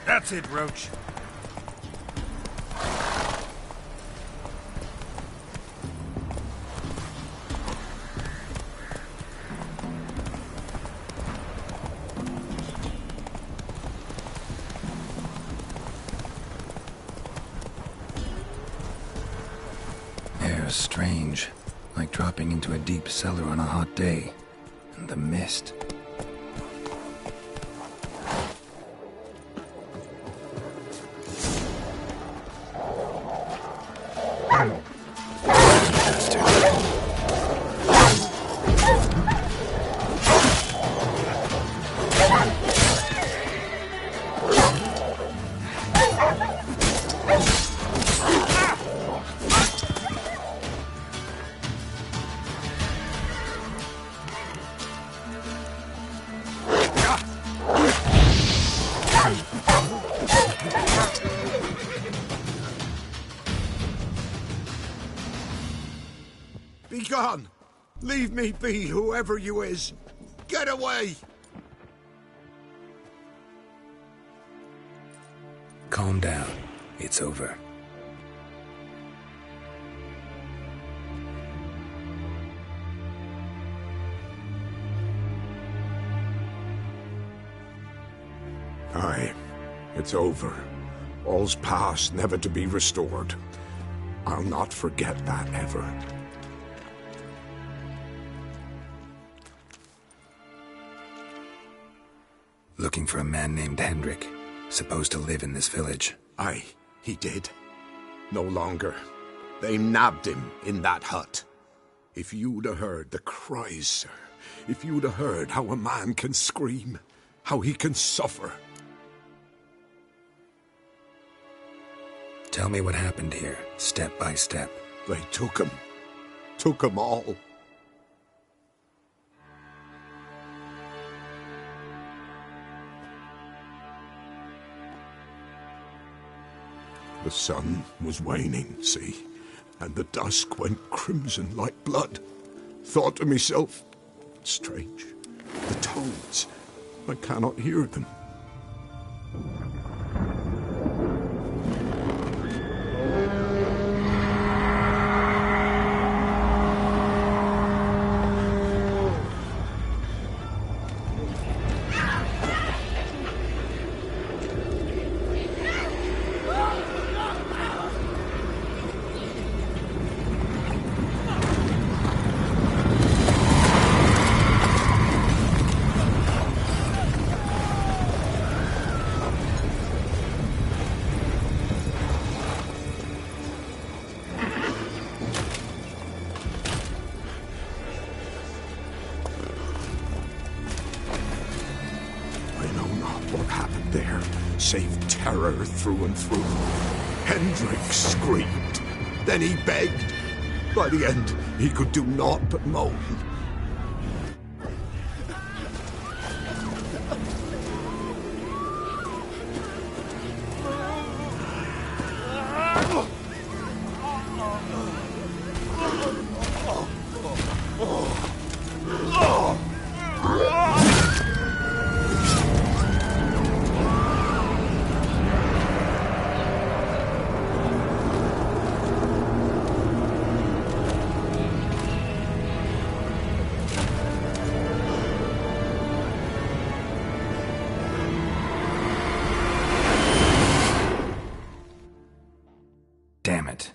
That's it, Roach. Air's strange, like dropping into a deep cellar on a hot day. And the mist. Be gone! Leave me be, whoever you is! Get away! Calm down. It's over. Aye, it's over. All's past, never to be restored. I'll not forget that ever. Looking for a man named Hendrik, supposed to live in this village. Aye, he did. No longer. They nabbed him in that hut. If you'd have heard the cries, sir, if you'd have heard how a man can scream, how he can suffer. Tell me what happened here, step by step. They took him. Took him all. The sun was waning, see, and the dusk went crimson like blood. Thought to myself, strange, the toads, I cannot hear them. Save terror through and through. Hendrik screamed. Then he begged. By the end, he could do naught but moan. Damn it.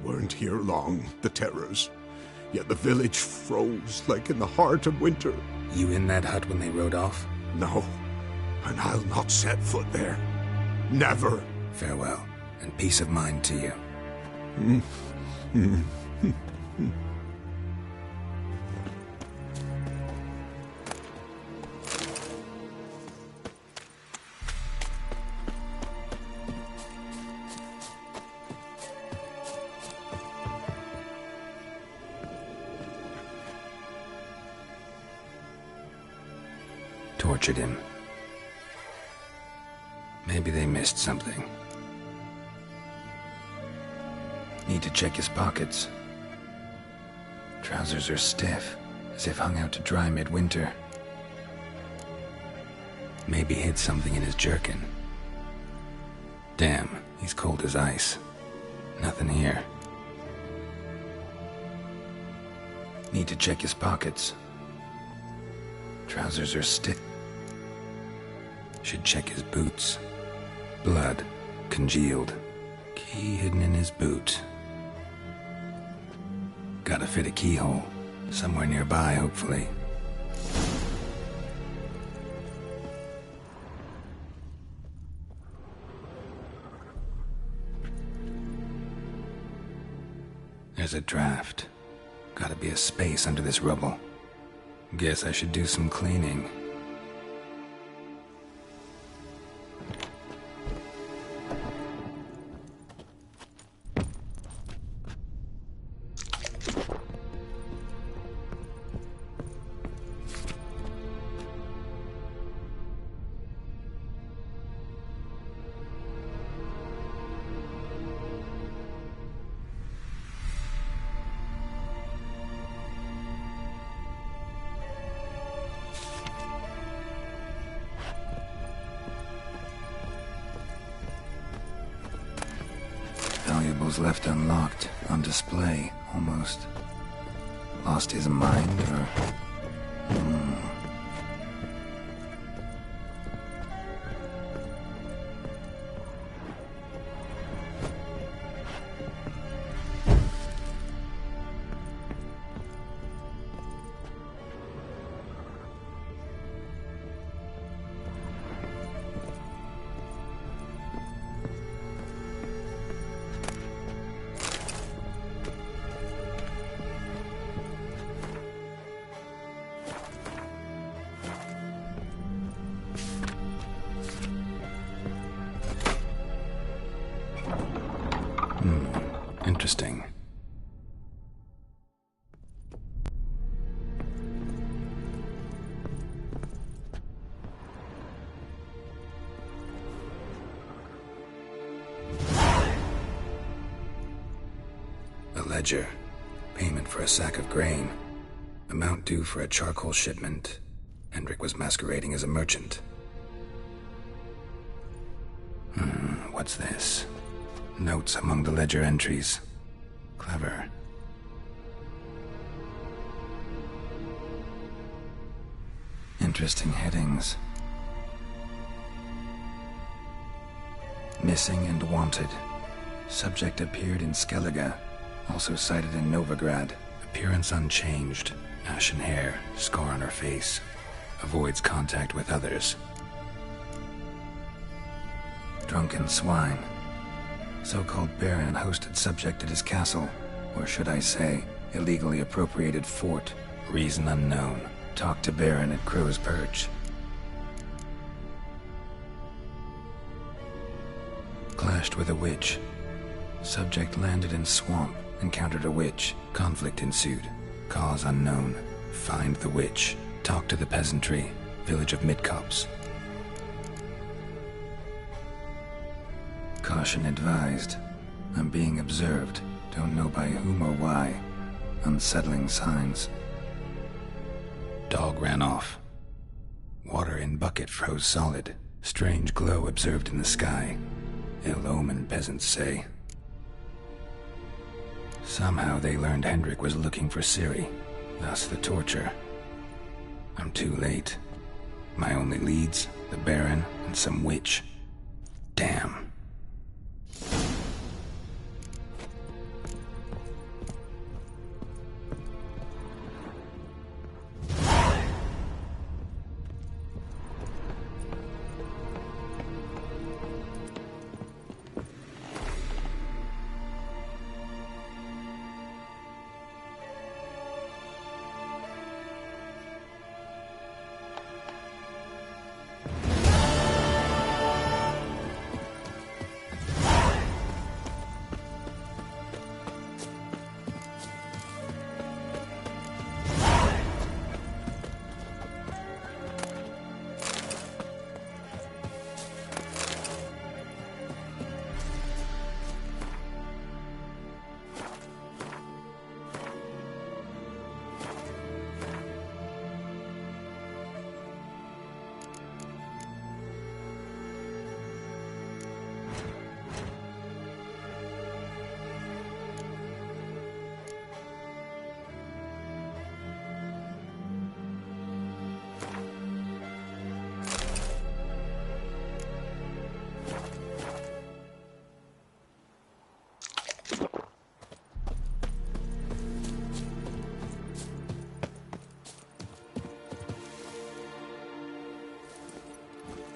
Weren't here long, the terrors. Yet the village froze like in the heart of winter. You in that hut when they rode off? No, and I'll not set foot there. Never. Farewell, and peace of mind to you. Tortured him. Maybe they missed something. Need to check his pockets. Trousers are stiff, as if hung out to dry midwinter. Maybe hid something in his jerkin. Damn, he's cold as ice. Nothing here. Need to check his pockets. Trousers are stiff. Should check his boots. Blood, congealed. Key hidden in his boot. Gotta fit a keyhole. Somewhere nearby, hopefully. There's a draft. Gotta be a space under this rubble. Guess I should do some cleaning. Valuables left unlocked, on display, almost. Lost his mind, or... Interesting. A ledger. Payment for a sack of grain. Amount due for a charcoal shipment. Hendrik was masquerading as a merchant. What's this? Notes among the ledger entries. Clever. Interesting headings. Missing and wanted. Subject appeared in Skellige. Also sighted in Novigrad. Appearance unchanged. Ashen hair. Scar on her face. Avoids contact with others. Drunken swine. So-called Baron hosted subject at his castle, or should I say, illegally appropriated fort. Reason unknown. Talked to Baron at Crow's Perch. Clashed with a witch. Subject landed in swamp, encountered a witch. Conflict ensued. Cause unknown. Find the witch. Talk to the peasantry. Village of Midcopse. Caution advised. I'm being observed. Don't know by whom or why. Unsettling signs. Dog ran off. Water in bucket froze solid. Strange glow observed in the sky. Ill omen, peasants say. Somehow they learned Hendrik was looking for Ciri. Thus the torture. I'm too late. My only leads, the Baron and some witch. Damn.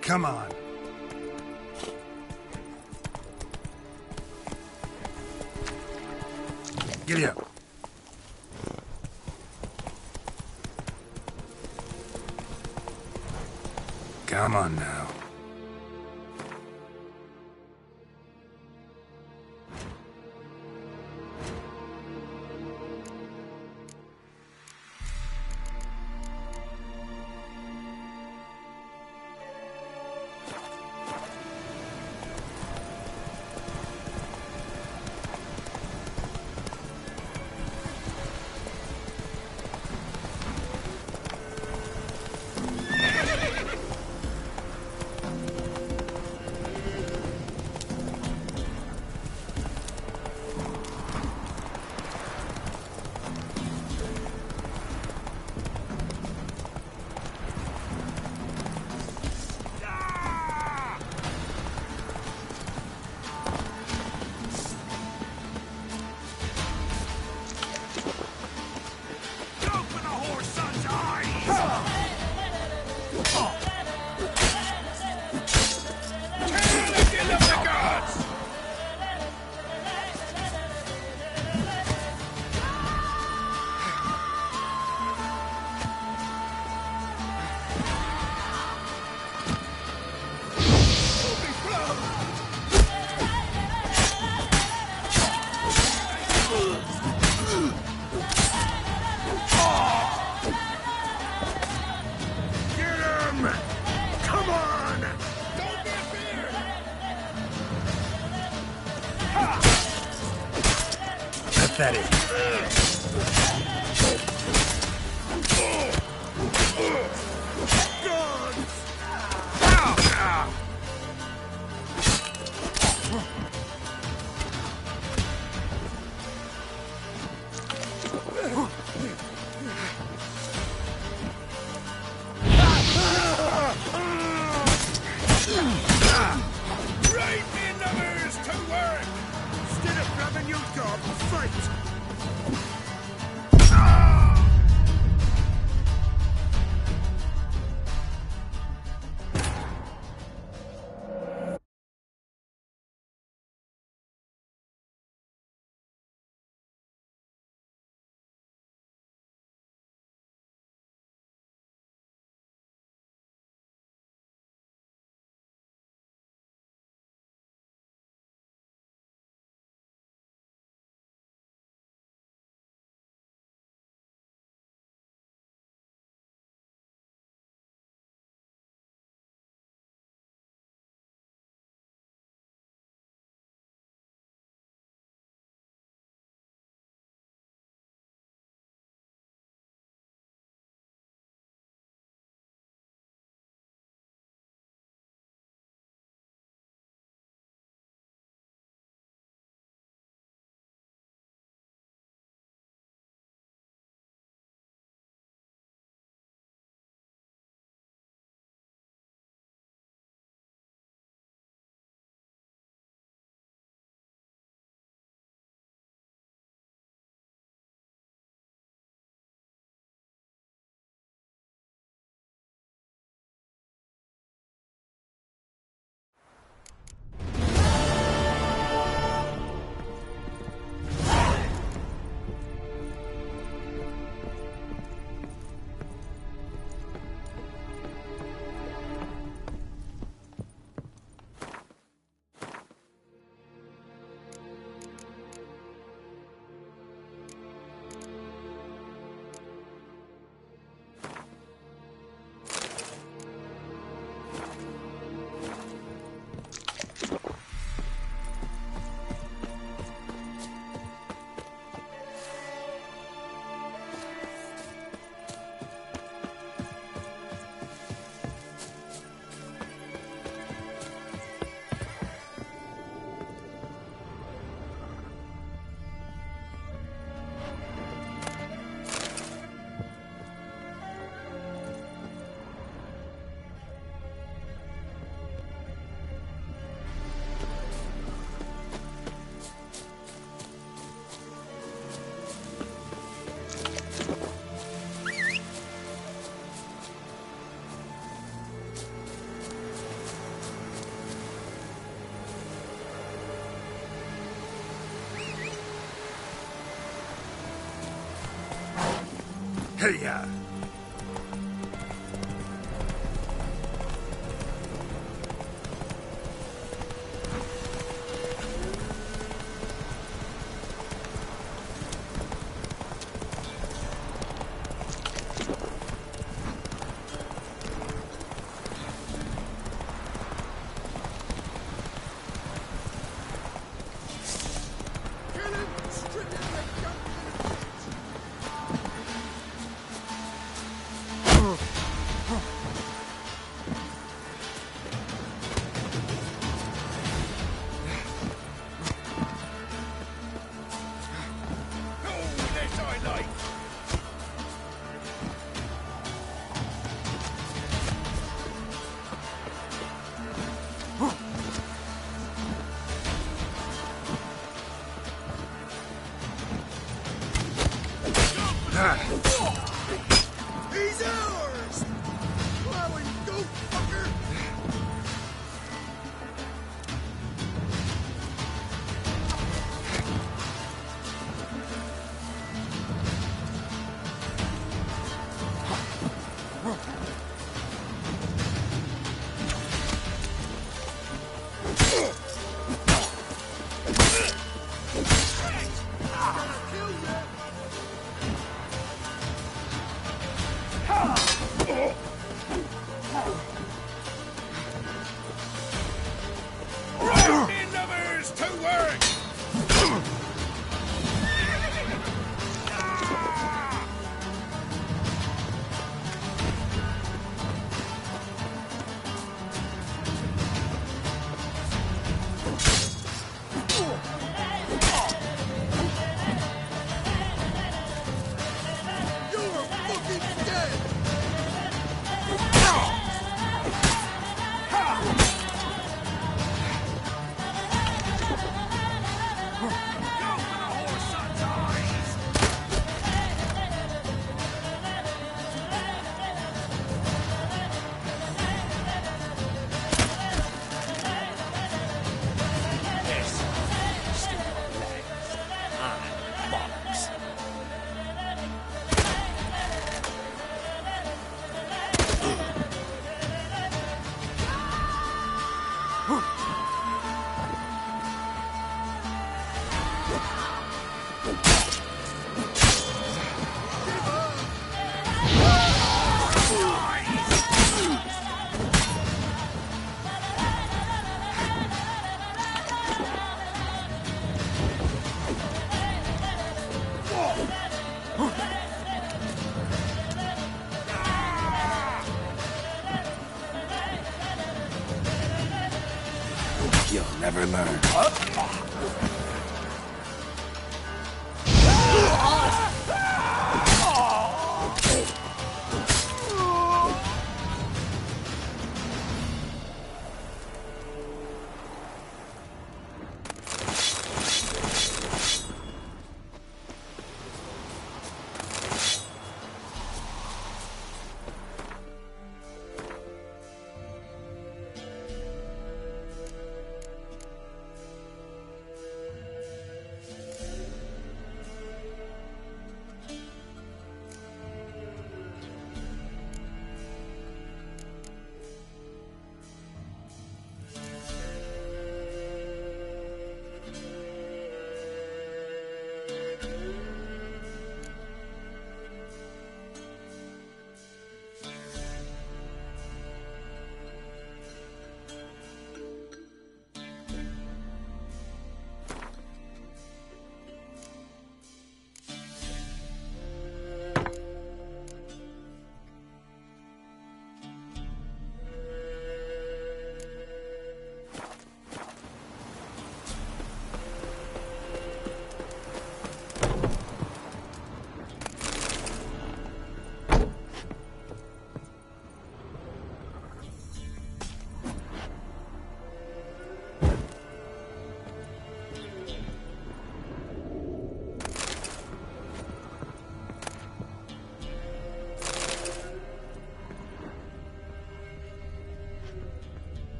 Come on. Giddy up. Come on now. Pathetic. Right in numbers to work! Instead of grabbing your gob, fight! Hey-ya! He's ours! Well, you go, fucker! Numbers to work! You're fucking dead! You'll never learn.